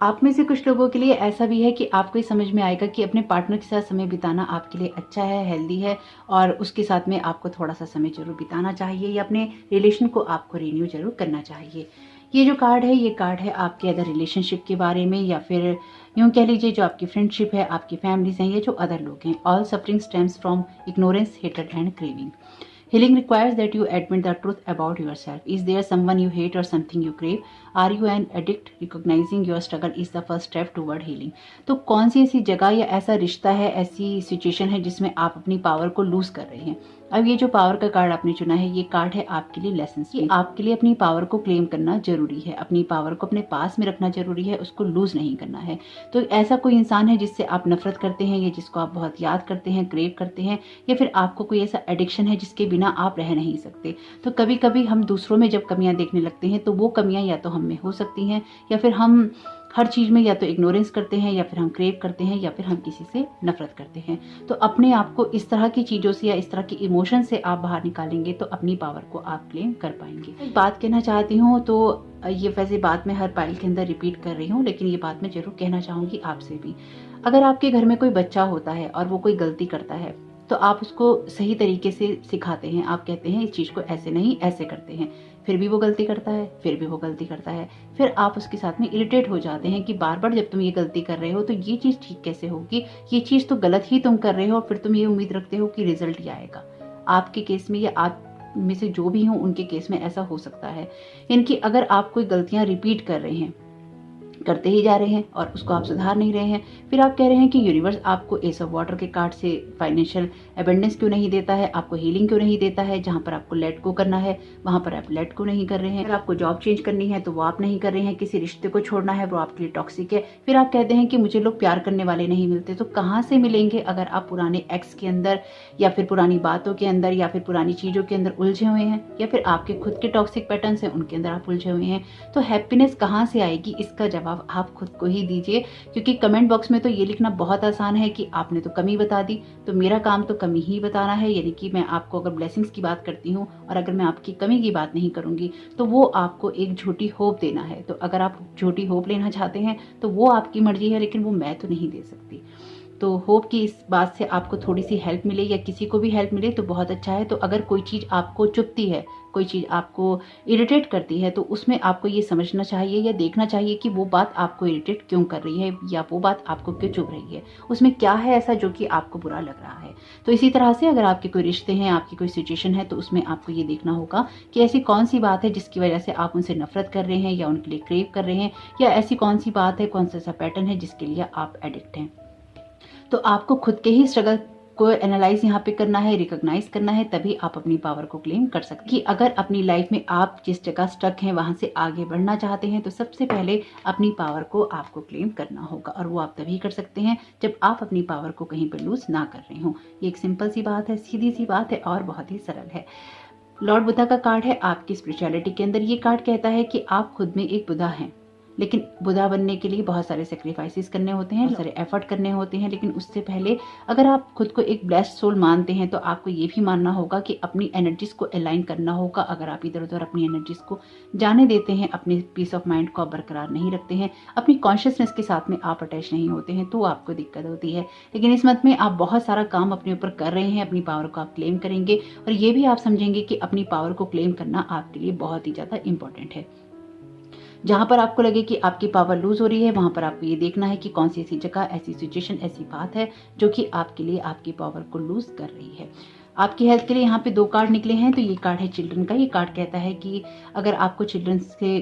आप में से कुछ लोगों के लिए ऐसा भी है कि आपको ये समझ में आएगा कि अपने पार्टनर के साथ समय बिताना आपके लिए अच्छा है, हेल्दी है, और उसके साथ में आपको थोड़ा सा समय जरूर बिताना चाहिए या अपने रिलेशन को आपको रिन्यू जरूर करना चाहिए। ये जो कार्ड है, ये कार्ड है आपके अदर रिलेशनशिप के बारे में, या फिर यूँ कह लीजिए जो आपकी फ्रेंडशिप है, आपकी फैमिलीज हैं, या जो अदर लोग हैं। All suffering stems from ignorance, hatred and craving. Healing requires that you admit the truth about yourself. Is there someone you hate or something you crave? Are you an addict? Recognizing your struggle is the first step toward healing. तो कौन सी ऐसी जगह या ऐसा रिश्ता है, ऐसी सिचुएशन है जिसमें आप अपनी पावर को लूज कर रहे हैं? अब ये जो पावर का कार्ड आपने चुना है, ये कार्ड है आपके लिए लेसन। ये आपके लिए अपनी पावर को क्लेम करना जरूरी है, अपनी पावर को अपने पास में रखना जरूरी है, उसको लूज नहीं करना है। तो ऐसा कोई इंसान है जिससे आप नफरत करते हैं या जिसको आप बहुत याद करते हैं, क्रेव करते हैं, या फिर आपको कोई ऐसा एडिक्शन है जिसके बिना आप रह नहीं सकते। तो कभी कभी हम दूसरों में जब कमियां देखने लगते हैं तो वो कमियां या तो हम में हो सकती हैं, या फिर हम हर चीज में या तो इग्नोरेंस करते हैं, या फिर हम क्रेव करते हैं, या फिर हम किसी से नफरत करते हैं। तो अपने आप को इस तरह की चीजों से या इस तरह की इमोशन से आप बाहर निकालेंगे तो अपनी पावर को आप क्लेम कर पाएंगे। एक बात कहना चाहती हूँ, तो ये वैसे बात मैं हर पाइल के अंदर रिपीट कर रही हूँ, लेकिन ये बात मैं जरूर कहना चाहूंगी आपसे भी। अगर आपके घर में कोई बच्चा होता है और वो कोई गलती करता है तो आप उसको सही तरीके से सिखाते हैं, आप कहते हैं इस चीज को ऐसे नहीं ऐसे करते हैं, फिर भी वो गलती करता है, फिर भी वो गलती करता है, फिर आप उसके साथ में इरिटेट हो जाते हैं कि बार बार जब तुम ये गलती कर रहे हो तो ये चीज ठीक कैसे होगी, ये चीज तो गलत ही तुम कर रहे हो, और फिर तुम ये उम्मीद रखते हो कि रिजल्ट ही आएगा। आपके केस में या आप में से जो भी हो उनके केस में ऐसा हो सकता है। इनकी अगर आप कोई गलतियां रिपीट कर रहे हैं, करते ही जा रहे हैं और उसको आप सुधार नहीं रहे हैं, फिर आप कह रहे हैं कि यूनिवर्स आपको एस ऑफ वाटर के कार्ड से फाइनेंशियल एबंडेंस क्यों नहीं देता है, आपको हीलिंग क्यों नहीं देता है, जहां पर आपको लेट गो करना है वहां पर आप लेट गो नहीं कर रहे हैं, अगर आपको जॉब चेंज करनी है तो वो आप नहीं कर रहे हैं, किसी रिश्ते को छोड़ना है वो आपके लिए टॉक्सिक है, फिर आप कहते हैं कि मुझे लोग प्यार करने वाले नहीं मिलते। तो कहाँ से मिलेंगे अगर आप पुराने एक्स के अंदर या फिर पुरानी बातों के अंदर या फिर पुरानी चीजों के अंदर उलझे हुए हैं, या फिर आपके खुद के टॉक्सिक पैटर्न्स हैं उनके अंदर आप उलझे हुए हैं। तो हैप्पीनेस कहाँ से आएगी, इसका जवाब आप खुद को ही दीजिए, क्योंकि कमेंट बॉक्स में तो ये लिखना बहुत आसान है कि आपने तो कमी बता दी, तो मेरा काम तो कमी ही बताना है। यानी कि मैं आपको अगर ब्लेसिंग्स की बात करती हूँ और अगर मैं आपकी कमी की बात नहीं करूंगी तो वो आपको एक झूठी होप देना है। तो अगर आप झूठी होप लेना चाहते हैं तो वो आपकी मर्जी है, लेकिन वो मैं तो नहीं दे सकती। तो होप कि इस बात से आपको थोड़ी सी हेल्प मिले या किसी को भी हेल्प मिले तो बहुत अच्छा है। तो अगर कोई चीज़ आपको चुभती है, कोई चीज़ आपको इरिटेट करती है, तो उसमें आपको ये समझना चाहिए या देखना चाहिए कि वो बात आपको इरिटेट क्यों कर रही है या वो बात आपको क्यों चुभ रही है, उसमें क्या है ऐसा जो कि आपको बुरा लग रहा है। तो इसी तरह से अगर आपके कोई रिश्ते हैं, आपकी कोई सिचुएशन है, तो उसमें आपको ये देखना होगा कि ऐसी कौन सी बात है जिसकी वजह से आप उनसे नफरत कर रहे हैं या उनके लिए क्रेव कर रहे हैं, या ऐसी कौन सी बात है, कौन सा ऐसा पैटर्न है जिसके लिए आप एडिक्ट हैं। तो आपको खुद के ही स्ट्रगल को एनालाइज यहाँ पे करना है, रिकॉग्नाइज करना है, तभी आप अपनी पावर को क्लेम कर सकते हैं। कि अगर अपनी लाइफ में आप जिस जगह स्टक हैं वहां से आगे बढ़ना चाहते हैं, तो सबसे पहले अपनी पावर को आपको क्लेम करना होगा, और वो आप तभी कर सकते हैं जब आप अपनी पावर को कहीं पर लूज ना कर रहे हो। ये एक सिंपल सी बात है, सीधी सी बात है और बहुत ही सरल है। लॉर्ड बुद्धा का कार्ड है आपकी स्पिरिचुअलिटी के अंदर। ये कार्ड कहता है कि आप खुद में एक बुद्धा हैं, लेकिन बुद्धा बनने के लिए बहुत सारे सेक्रीफाइसेस करने होते हैं, बहुत सारे एफर्ट करने होते हैं। लेकिन उससे पहले अगर आप खुद को एक ब्लेस्ड सोल मानते हैं, तो आपको ये भी मानना होगा कि अपनी एनर्जीज को अलाइन करना होगा। अगर आप इधर उधर अपनी एनर्जीज को जाने देते हैं, अपने पीस ऑफ माइंड को बरकरार नहीं रखते हैं, अपनी कॉन्शियसनेस के साथ में आप अटैच नहीं होते हैं, तो आपको दिक्कत होती है। लेकिन इस मंथ में आप बहुत सारा काम अपने ऊपर कर रहे हैं, अपनी पावर को आप क्लेम करेंगे, और ये भी आप समझेंगे कि अपनी पावर को क्लेम करना आपके लिए बहुत ही ज़्यादा इंपॉर्टेंट है। जहां पर आपको लगे कि आपकी पावर लूज हो रही है, वहां पर आपको ये देखना है कि कौन सी ऐसी जगह, ऐसी सिचुएशन, ऐसी बात है जो कि आपके लिए आपकी पावर को लूज कर रही है। आपकी हेल्थ के लिए यहाँ पे 2 कार्ड निकले हैं। तो ये कार्ड है चिल्ड्रन का। ये कार्ड कहता है कि अगर आपको चिल्ड्रन से,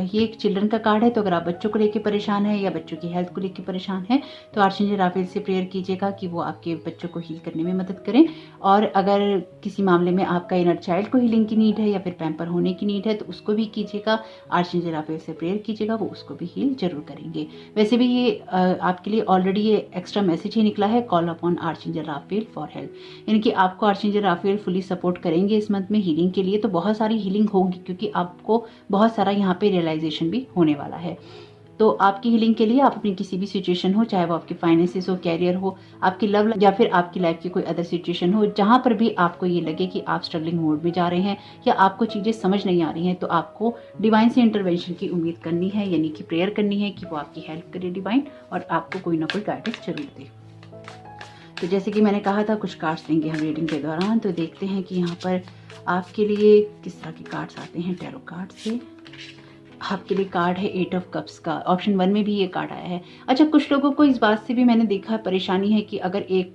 ये एक चिल्ड्रन का कार्ड है, तो अगर आप बच्चों को लेकर परेशान है या बच्चों की हेल्थ को लेकर परेशान है, तो आर्चेंजल राफेल से प्रेयर कीजिएगा कि वो आपके बच्चों को हील करने में मदद करें। और अगर किसी मामले में आपका इनर चाइल्ड को हीलिंग की नीड है या फिर पैम्पर होने की नीड है, तो उसको भी कीजिएगा, आर्चेंजल राफेल से प्रेयर कीजिएगा, वो उसको भी हील जरूर करेंगे। वैसे भी ये आपके लिए ऑलरेडी ये एक्स्ट्रा मैसेज ही निकला है, call upon archangel Raphael for help, यानी कि आपको आर्चेंजल राफेल फुली सपोर्ट करेंगे इस मंथ में हीलिंग के लिए। तो बहुत सारी हीलिंग होगी, क्योंकि आपको बहुत सारा यहाँ पे रियलाइजेशन भी होने वाला है। तो आपकी हीलिंग के लिए आप अपनी किसी भी सिचुएशन हो, चाहे वो आपकी फाइनेंसेस हो, कैरियर हो, आपकी लव या फिर आपकी लाइफ की कोई अदर सिचुएशन हो, जहां पर भी आपको ये लगे कि आप स्ट्रगलिंग मोड में जा रहे हैं या आपको चीजें समझ नहीं आ रही हैं, तो आपको डिवाइन से इंटरवेंशन की उम्मीद करनी है, यानी कि प्रेयर करनी है कि वो आपकी हेल्प करे डिवाइन, और आपको कोई ना कोई गाइडेंस जरूर दे। तो जैसे कि मैंने कहा था, कुछ कार्ड्स लेंगे हम रीडिंग के दौरान। तो देखते हैं कि यहाँ पर आपके लिए किस तरह के कार्ड्स आते हैं टैरो कार्ड से। आपके लिए कार्ड है 8 ऑफ कप्स का। ऑप्शन 1 में भी ये कार्ड आया है। अच्छा, कुछ लोगों को इस बात से भी मैंने देखा परेशानी है कि अगर एक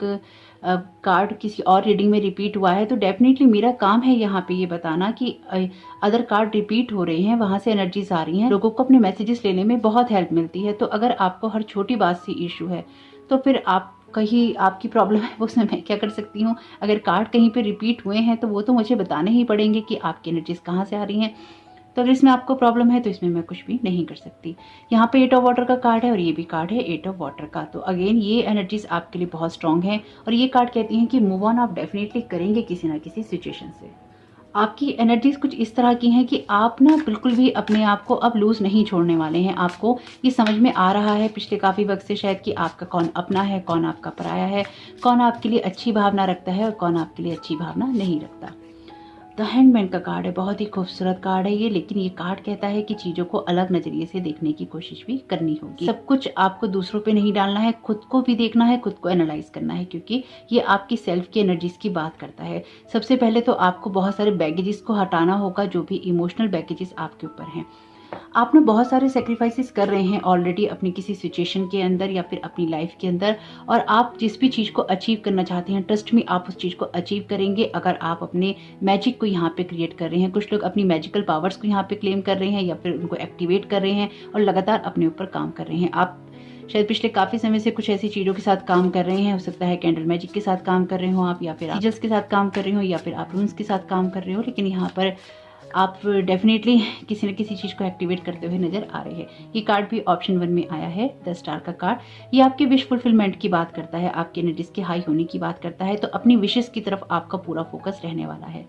कार्ड किसी और रीडिंग में रिपीट हुआ है, तो डेफिनेटली मेरा काम है यहाँ पे ये बताना कि अदर कार्ड रिपीट हो रहे हैं, वहां से एनर्जीज आ रही हैं, लोगों को अपने मैसेजेस लेने में बहुत हेल्प मिलती है। तो अगर आपको हर छोटी बात से इशू है, तो फिर आप कहीं आपकी प्रॉब्लम है, वो उसमें मैं क्या कर सकती हूँ। अगर कार्ड कहीं पे रिपीट हुए हैं, तो वो तो मुझे बताने ही पड़ेंगे कि आपकी एनर्जीज कहाँ से आ रही हैं। तो अगर इसमें आपको प्रॉब्लम है, तो इसमें मैं कुछ भी नहीं कर सकती। यहाँ पे 8 ऑफ वाटर का कार्ड है, और ये भी कार्ड है 8 ऑफ वाटर का। तो अगेन ये एनर्जीज आपके लिए बहुत स्ट्रांग है, और ये कार्ड कहती हैं कि मूव ऑन आप डेफिनेटली करेंगे किसी ना किसी सिचुएशन से। आपकी एनर्जीज कुछ इस तरह की हैं कि आप ना बिल्कुल भी अपने आप को अब लूज नहीं छोड़ने वाले हैं। आपको ये समझ में आ रहा है पिछले काफी वक्त से शायद कि आपका कौन अपना है, कौन आपका पराया है, कौन आपके लिए अच्छी भावना रखता है और कौन आपके लिए अच्छी भावना नहीं रखता। द हैंडमैन का कार्ड है, बहुत ही खूबसूरत कार्ड है ये। लेकिन ये कार्ड कहता है कि चीजों को अलग नजरिए से देखने की कोशिश भी करनी होगी। सब कुछ आपको दूसरों पे नहीं डालना है, खुद को भी देखना है, खुद को एनालाइज करना है, क्योंकि ये आपकी सेल्फ की एनर्जीज की बात करता है। सबसे पहले तो आपको बहुत सारे बैगेजेस को हटाना होगा, जो भी इमोशनल बैगेजेस आपके ऊपर हैं। आप ना बहुत सारे सेक्रीफाइसेस कर रहे हैं ऑलरेडी अपनी किसी सिचुएशन के अंदर या फिर अपनी लाइफ के अंदर, और आप जिस भी चीज़ को अचीव करना चाहते हैं, ट्रस्ट में आप उस चीज़ को अचीव करेंगे अगर आप अपने मैजिक को यहाँ पे क्रिएट कर रहे हैं। कुछ लोग अपनी मैजिकल पावर्स को यहाँ पे क्लेम कर रहे हैं या फिर उनको एक्टिवेट कर रहे हैं और लगातार अपने ऊपर काम कर रहे हैं। आप शायद पिछले काफी समय से कुछ ऐसी चीजों के साथ काम कर रहे हैं। हो सकता है कैंडल मैजिक के साथ काम कर रहे हो आप, या फिर एंजल्स के साथ काम कर रहे हो, या फिर आप रून्स के साथ काम कर रहे हो। लेकिन यहाँ पर आप डेफिनेटली किसी न किसी चीज को एक्टिवेट करते हुए नजर आ रहे हैं। ये कार्ड भी ऑप्शन 1 में आया है, द स्टार का कार्ड। ये आपके विश फुलफिलमेंट की बात करता है, आपके एनर्जीज के हाई होने की बात करता है। तो अपनी विशेष की तरफ आपका पूरा फोकस रहने वाला है।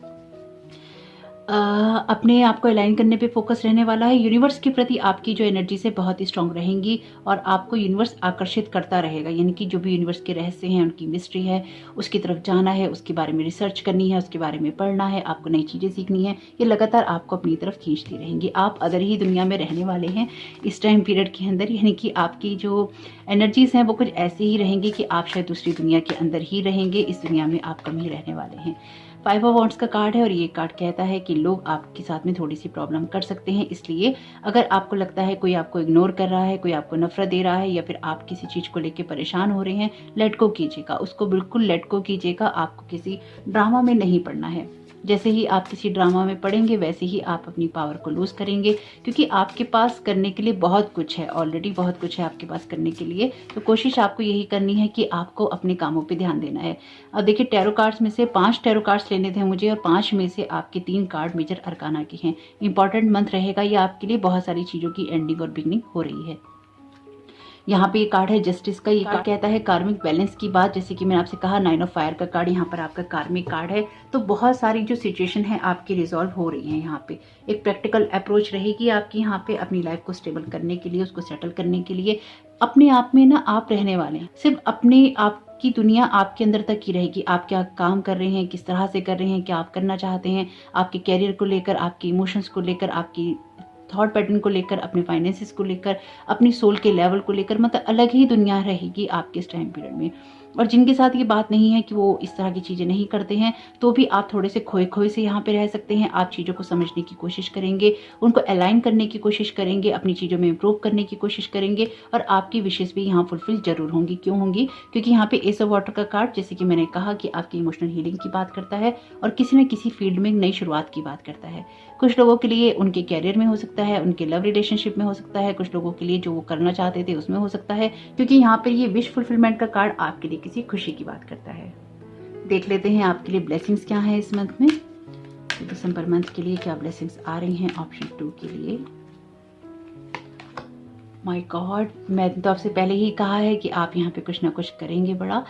अपने आप को अलाइन करने पे फोकस रहने वाला है। यूनिवर्स के प्रति आपकी जो एनर्जी से बहुत ही स्ट्रांग रहेंगी और आपको यूनिवर्स आकर्षित करता रहेगा, यानी कि जो भी यूनिवर्स के रहस्य हैं, उनकी मिस्ट्री है, उसकी तरफ जाना है, उसके बारे में रिसर्च करनी है, उसके बारे में पढ़ना है, आपको नई चीज़ें सीखनी है, ये लगातार आपको अपनी तरफ खींचती रहेंगी। आप अदर ही दुनिया में रहने वाले हैं इस टाइम पीरियड के अंदर, यानी कि आपकी जो एनर्जीज हैं वो कुछ ऐसी ही रहेंगी कि आप शायद दूसरी दुनिया के अंदर ही रहेंगे, इस दुनिया में आप कम ही रहने वाले हैं। 5 ऑफ वांड्स का कार्ड है और ये कार्ड कहता है कि लोग आपके साथ में थोड़ी सी प्रॉब्लम कर सकते हैं, इसलिए अगर आपको लगता है कोई आपको इग्नोर कर रहा है, कोई आपको नफरत दे रहा है या फिर आप किसी चीज़ को लेकर परेशान हो रहे हैं, लेट गो कीजिएगा, उसको बिल्कुल लेट गो कीजिएगा। आपको किसी ड्रामा में नहीं पड़ना है। जैसे ही आप किसी ड्रामा में पड़ेंगे वैसे ही आप अपनी पावर को लूज करेंगे, क्योंकि आपके पास करने के लिए बहुत कुछ है, ऑलरेडी बहुत कुछ है आपके पास करने के लिए। तो कोशिश आपको यही करनी है कि आपको अपने कामों पे ध्यान देना है। अब देखिए, टैरो कार्ड्स में से 5 टैरो कार्ड्स लेने थे मुझे और 5 में से आपके 3 कार्ड मेजर अरकाना के हैं। इंपॉर्टेंट मंथ रहेगा ये आपके लिए, बहुत सारी चीज़ों की एंडिंग और बिगनिंग हो रही है। यहाँ पे ये कार्ड है जस्टिस का। ये कार्ड कहता है कार्मिक बैलेंस की बात, जैसे कि मैंने आपसे कहा 9 ऑफ फायर का कार्ड यहाँ पर आपका कार्मिक कार्ड है। तो बहुत सारी जो सिचुएशन है आपकी रिजॉल्व हो रही है। यहाँ पे एक प्रैक्टिकल अप्रोच रहेगी आपकी यहाँ पे अपनी लाइफ को स्टेबल करने के लिए, उसको सेटल करने के लिए। अपने आप में ना आप रहने वाले हैं, सिर्फ अपने आप की दुनिया आपके अंदर तक ही रहेगी। आप क्या काम कर रहे हैं, किस तरह से कर रहे हैं, क्या आप करना चाहते हैं, आपके कैरियर को लेकर, आपके इमोशंस को लेकर, आपकी थॉट पैटर्न को लेकर, अपने फाइनेंसेस को लेकर, अपनी सोल के लेवल को लेकर, मतलब अलग ही दुनिया रहेगी आपके इस टाइम पीरियड में। और जिनके साथ ये बात नहीं है कि वो इस तरह की चीज़ें नहीं करते हैं, तो भी आप थोड़े से खोए खोए से यहाँ पे रह सकते हैं। आप चीज़ों को समझने की कोशिश करेंगे, उनको अलाइन करने की कोशिश करेंगे, अपनी चीज़ों में इम्प्रूव करने की कोशिश करेंगे और आपकी विशेष भी यहाँ फुलफिल जरूर होंगी। क्यों होंगी? क्योंकि यहाँ पे एस ऑफ वाटर का कार्ड, जैसे कि मैंने कहा, कि आपकी इमोशनल हीलिंग की बात करता है और किसी न किसी फील्ड में नई शुरुआत की बात करता है। कुछ लोगों के लिए उनके कैरियर में हो सकता है, उनके लव रिलेशनशिप में हो सकता है, कुछ लोगों के लिए जो वो करना चाहते थे उसमें हो सकता है, क्योंकि यहाँ पर ये विश फुलफिलमेंट का कार्ड आपके लिए किसी खुशी की बात करता है। देख लेते हैं आपके लिए ब्लेसिंग्स क्या है इस मंथ में। दिसंबर मंथ के लिए क्या ब्लेसिंग्स आ रही हैं ऑप्शन 2 के लिए। माय गॉड, मैं तो आपसे पहले ही कहा है कि आप यहाँ पे कुछ ना कुछ करेंगे बड़ा।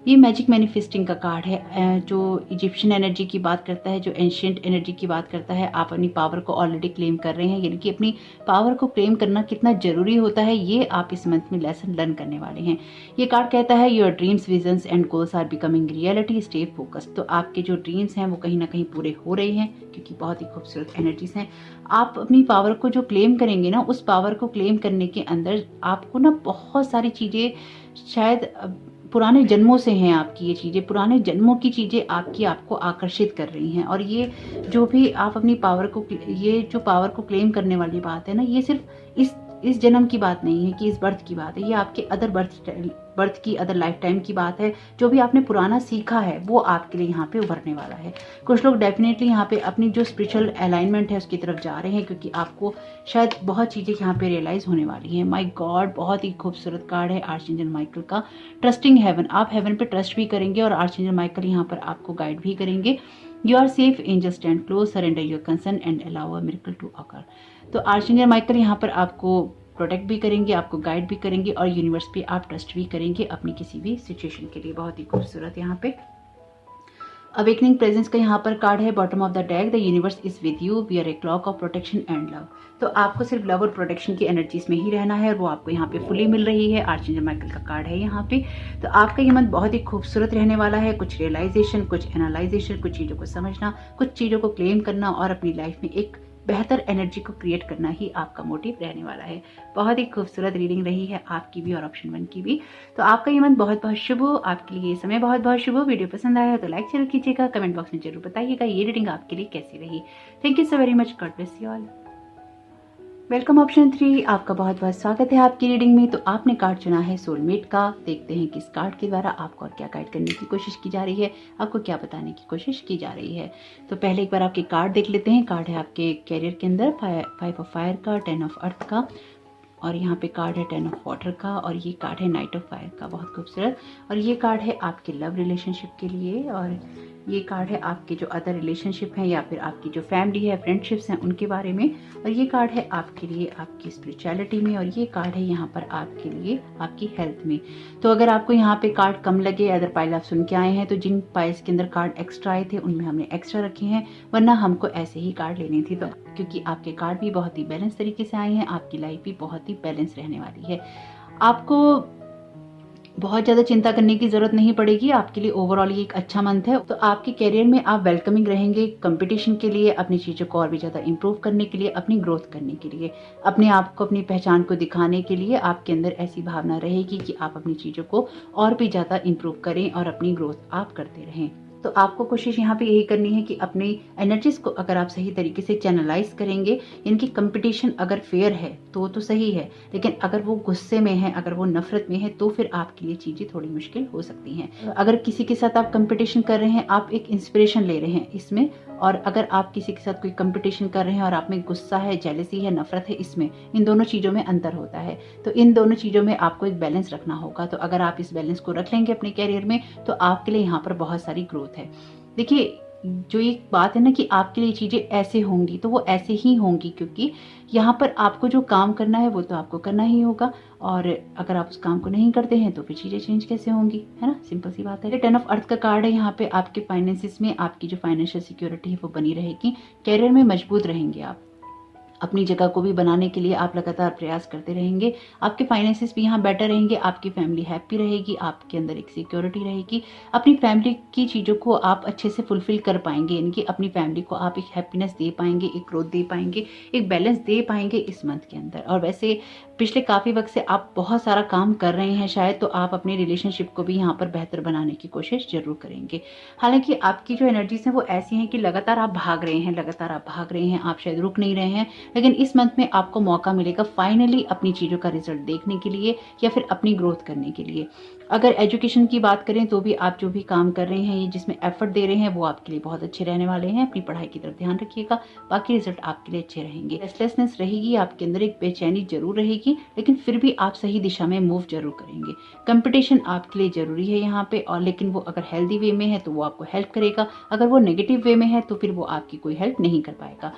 ये मैजिक मैनिफेस्टिंग का कार्ड है, जो इजिप्शियन एनर्जी की बात करता है, जो एंशिएंट एनर्जी की बात करता है। आप अपनी पावर को ऑलरेडी क्लेम कर रहे हैं, यानी कि अपनी पावर को क्लेम करना कितना जरूरी होता है, ये आप इस मंथ में लेसन लर्न करने वाले हैं। ये कार्ड कहता है your dreams, visions and goals are becoming reality, stay focused. तो आपके जो ड्रीम्स हैं वो कहीं ना कहीं पूरे हो रहे हैं, क्योंकि बहुत ही खूबसूरत एनर्जीज हैं। आप अपनी पावर को जो क्लेम करेंगे ना, उस पावर को क्लेम करने के अंदर आपको ना बहुत सारी चीज़ें, शायद पुराने जन्मों से हैं आपकी ये चीज़ें, पुराने जन्मों की चीज़ें आपको आकर्षित कर रही हैं। और ये जो भी आप अपनी पावर को, ये जो पावर को क्लेम करने वाली बात है ना, ये सिर्फ इस जन्म की बात नहीं है कि इस बर्थ की बात है, ये आपके अदर बर्थ की, अदर लाइफ टाइम की बात है। जो भी आपने पुराना सीखा है वो आपके लिए यहाँ पे उभरने वाला है। कुछ लोग डेफिनेटली यहाँ पे अपनी जो स्पिरिचुअल अलाइनमेंट है उसकी तरफ जा रहे हैं, क्योंकि आपको शायद बहुत चीज़ें यहाँ पे रियलाइज होने वाली हैं। माय गॉड, बहुत ही खूबसूरत कार्ड है आर्चएंजल माइकल का, ट्रस्टिंग हेवन। आप हेवन पे ट्रस्ट भी करेंगे और आर्चएंजल माइकल यहाँ पर आपको गाइड भी करेंगे। You are safe, angel stand close, surrender your concern and allow a miracle to occur. तो आर्चएंजल माइकल यहाँ पर आपको प्रोटेक्ट भी करेंगे, आपको गाइड भी करेंगे और यूनिवर्स पे आप ट्रस्ट भी करेंगे अपनी किसी भी सिचुएशन के लिए। बहुत ही खूबसूरत यहाँ पे अवेकनिंग प्रेजेंस का यहाँ पर कार्ड है, bottom of the deck, the universe is with you, we are a cloak of protection and love. तो आपको सिर्फ लव और प्रोटेक्शन की एनर्जीज में ही रहना है और वो आपको यहाँ पे फुली मिल रही है। आर्चएंजल माइकल का कार्ड है यहाँ पे। तो आपका ये मंथ बहुत ही खूबसूरत रहने वाला है। कुछ रियलाइजेशन, कुछ एनालाइजेशन, कुछ चीज़ों को समझना, कुछ चीज़ों को क्लेम करना और अपनी लाइफ में एक बेहतर एनर्जी को क्रिएट करना ही आपका मोटिव रहने वाला है। बहुत ही खूबसूरत रीडिंग रही है आपकी भी और ऑप्शन 1 की भी। तो आपका ये मंथ बहुत बहुत शुभ हो, आपके लिए ये समय बहुत बहुत शुभ हो। वीडियो पसंद आया तो लाइक जरूर कीजिएगा, कमेंट बॉक्स में जरूर बताइएगा ये रीडिंग आपके लिए कैसी रही। Thank you so very much, God bless you all. Welcome option 3, आपका बहुत बहुत स्वागत है आपकी रीडिंग में। तो आपने कार्ड चुना है सोलमेट का। देखते हैं किस कार्ड के द्वारा आपको और क्या गाइड करने की कोशिश की जा रही है, आपको क्या बताने की कोशिश की जा रही है। तो पहले एक बार आपके कार्ड देख लेते हैं। कार्ड है आपके कैरियर के अंदर 5 ऑफ फायर का, 10 ऑफ अर्थ का, और यहाँ पे कार्ड है 10 ऑफ वाटर का, और ये कार्ड है नाइट ऑफ फायर का, बहुत खूबसूरत। और ये कार्ड है आपके लव रिलेशनशिप के लिए, और ये कार्ड है आपके जो अदर रिलेशनशिप हैं या फिर आपकी जो फैमिली है, फ्रेंडशिप्स हैं, उनके बारे में। और ये कार्ड है आपके लिए आपकी स्पिरिचुअलिटी में, और ये कार्ड है यहाँ पर आपके लिए आपकी हेल्थ में। तो अगर आपको यहाँ पे कार्ड कम लगे, अदर पाइल आप सुन के आए हैं, तो जिन पाइल्स के अंदर कार्ड एक्स्ट्रा आए थे उनमें हमने एक्स्ट्रा रखे हैं, वरना हमको ऐसे ही कार्ड लेने थे। तो क्योंकि आपके कार्ड भी बहुत ही बैलेंस तरीके से आए हैं, आपकी लाइफ भी बहुत ही बैलेंस रहने वाली है। आपको बहुत ज़्यादा चिंता करने की ज़रूरत नहीं पड़ेगी, आपके लिए ओवरऑल ये एक अच्छा मंथ है। तो आपके करियर में आप वेलकमिंग रहेंगे कंपटीशन के लिए, अपनी चीज़ों को और भी ज़्यादा इंप्रूव करने के लिए, अपनी ग्रोथ करने के लिए, अपने आप को, अपनी पहचान को दिखाने के लिए आपके अंदर ऐसी भावना रहेगी कि आप अपनी चीज़ों को और भी ज़्यादा इंप्रूव करें और अपनी ग्रोथ आप करते रहें। तो आपको कोशिश यहाँ पे यही करनी है कि अपनी एनर्जीज को अगर आप सही तरीके से चैनलाइज करेंगे, इनकी कंपटीशन अगर फेयर है तो सही है, लेकिन अगर वो गुस्से में है, अगर वो नफरत में है, तो फिर आपके लिए चीजें थोड़ी मुश्किल हो सकती हैं। अगर किसी के साथ आप कंपटीशन कर रहे हैं, आप एक इंस्पिरेशन ले रहे हैं इसमें, और अगर आप किसी के साथ कोई कंपटीशन कर रहे हैं और आप में गुस्सा है, जेलसी है, नफरत है, इसमें इन दोनों चीज़ों में अंतर होता है। तो इन दोनों चीज़ों में आपको एक बैलेंस रखना होगा। तो अगर आप इस बैलेंस को रख लेंगे अपने कैरियर में, तो आपके लिए यहाँ पर बहुत सारी ग्रोथ है। देखिए, जो एक बात है ना कि आपके लिए चीज़ें ऐसे होंगी, तो वो ऐसे ही होंगी, क्योंकि यहाँ पर आपको जो काम करना है वो तो आपको करना ही होगा, और अगर आप उस काम को नहीं करते हैं तो फिर चीज़ें चेंज कैसे होंगी, है ना। सिंपल सी बात है। 10 ऑफ अर्थ का कार्ड है यहाँ पे, आपके फाइनेंसिस में आपकी जो फाइनेंशियल सिक्योरिटी है वो बनी रहेगी, कैरियर में मजबूत रहेंगे आप, अपनी जगह को भी बनाने के लिए आप लगातार प्रयास करते रहेंगे, आपके फाइनेंसेस भी यहाँ बेटर रहेंगे, आपकी फैमिली हैप्पी रहेगी, आपके अंदर एक सिक्योरिटी रहेगी, अपनी फैमिली की चीज़ों को आप अच्छे से फुलफिल कर पाएंगे, इनकी अपनी फैमिली को आप एक हैप्पीनेस दे पाएंगे, एक ग्रोथ दे पाएंगे, एक बैलेंस दे पाएंगे इस मंथ के अंदर। और वैसे पिछले काफ़ी वक्त से आप बहुत सारा काम कर रहे हैं शायद, तो आप अपने रिलेशनशिप को भी यहाँ पर बेहतर बनाने की कोशिश जरूर करेंगे। हालांकि आपकी जो एनर्जीज हैं वो ऐसी हैं कि लगातार आप भाग रहे हैं, लगातार आप भाग रहे हैं, आप शायद रुक नहीं रहे हैं, लेकिन इस मंथ में आपको मौका मिलेगा फाइनली अपनी चीज़ों का रिजल्ट देखने के लिए या फिर अपनी ग्रोथ करने के लिए। अगर एजुकेशन की बात करें तो भी आप जो भी काम कर रहे हैं, ये जिसमें एफर्ट दे रहे हैं, वो आपके लिए बहुत अच्छे रहने वाले हैं। अपनी पढ़ाई की तरफ ध्यान रखिएगा, बाकी रिजल्ट आपके लिए अच्छे रहेंगे। रेस्टलेसनेस रहेगी आपके अंदर, एक बेचैनी जरूर रहेगी, लेकिन फिर भी आप सही दिशा में मूव जरूर करेंगे। कंपटीशन आपके लिए जरूरी है यहाँ पे, और लेकिन वो अगर हेल्दी वे में है तो वो आपको हेल्प करेगा, अगर वो नेगेटिव वे में है तो फिर वो आपकी कोई हेल्प नहीं कर पाएगा।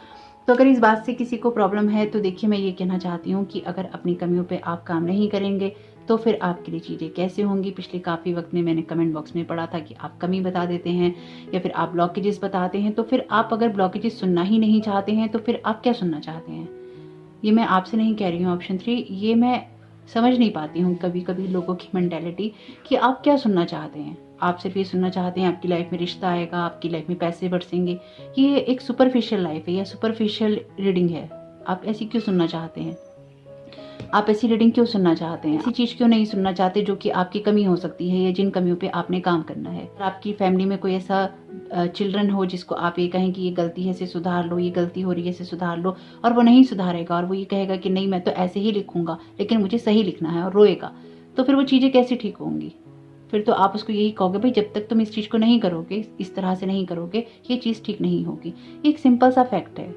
तो अगर इस बात से किसी को प्रॉब्लम है तो देखिए, मैं ये कहना चाहती हूँ कि अगर अपनी कमियों पे आप काम नहीं करेंगे तो फिर आपके लिए चीज़ें कैसे होंगी। पिछले काफ़ी वक्त में मैंने कमेंट बॉक्स में पढ़ा था कि आप कमी बता देते हैं या फिर आप ब्लॉकेजेस बताते हैं, तो फिर आप अगर ब्लॉकेजेस सुनना ही नहीं चाहते हैं तो फिर आप क्या सुनना चाहते हैं। ये मैं आपसे नहीं कह रही हूँ ऑप्शन 3, ये मैं समझ नहीं पाती हूँ कभी कभी लोगों की मेंटालिटी कि आप क्या सुनना चाहते हैं। आप सिर्फ ये सुनना चाहते हैं आपकी लाइफ में रिश्ता आएगा, आपकी लाइफ में पैसे बरसेंगे। ये एक सुपरफिशियल लाइफ है या सुपरफिशियल रीडिंग है। आप ऐसी क्यों सुनना चाहते हैं? आप ऐसी रीडिंग क्यों सुनना चाहते हैं? ऐसी चीज़ क्यों नहीं सुनना चाहते जो कि आपकी कमी हो सकती है या जिन कमियों पे आपने काम करना है। आपकी फैमिली में कोई ऐसा चिल्ड्रन हो जिसको आप ये कहें कि ये गलती है, इसे सुधार लो, ये गलती हो रही है, इसे सुधार लो, और वो नहीं सुधारेगा और वो ये कहेगा कि नहीं मैं तो ऐसे ही लिखूंगा लेकिन मुझे सही लिखना है, और रोएगा, तो फिर वो चीज़ें कैसे ठीक होंगी? फिर तो आप उसको यही कहोगे, भाई जब तक तुम इस चीज़ को नहीं करोगे, इस तरह से नहीं करोगे, ये चीज़ ठीक नहीं होगी। एक सिंपल सा फैक्ट है।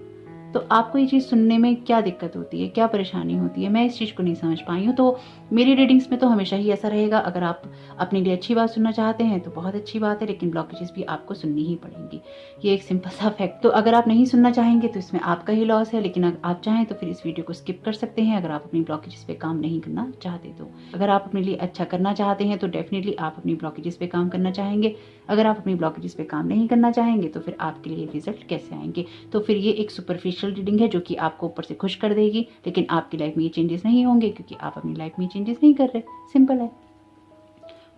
तो आपको ये चीज़ सुनने में क्या दिक्कत होती है, क्या परेशानी होती है? मैं इस चीज़ को नहीं समझ पाई हूँ। तो मेरी रीडिंग्स में तो हमेशा ही ऐसा रहेगा, अगर आप अपने लिए अच्छी बात सुनना चाहते हैं तो बहुत अच्छी बात है, लेकिन ब्लॉकेजेस भी आपको सुननी ही पड़ेंगी। ये एक सिंपल सा फैक्ट। तो अगर आप नहीं सुनना चाहेंगे तो इसमें आपका ही लॉस है, लेकिन अगर आप चाहें तो फिर इस वीडियो को स्किप कर सकते हैं अगर आप अपनी ब्लॉकेजेस पे काम नहीं करना चाहते तो। अगर आप अपने लिए अच्छा करना चाहते हैं तो डेफिनेटली आप अपनी ब्लॉकेजेस पे काम करना चाहेंगे। अगर आप अपनी ब्लॉकेजेस पे काम नहीं करना चाहेंगे तो फिर आपके लिए रिजल्ट कैसे आएंगे? तो फिर ये एक सुपरफिशियल रीडिंग है जो कि आपको ऊपर से खुश कर देगी, लेकिन आपकी लाइफ में ये चेंजेस नहीं होंगे क्योंकि आप अपनी लाइफ में चेंजेस नहीं कर रहे। सिंपल है।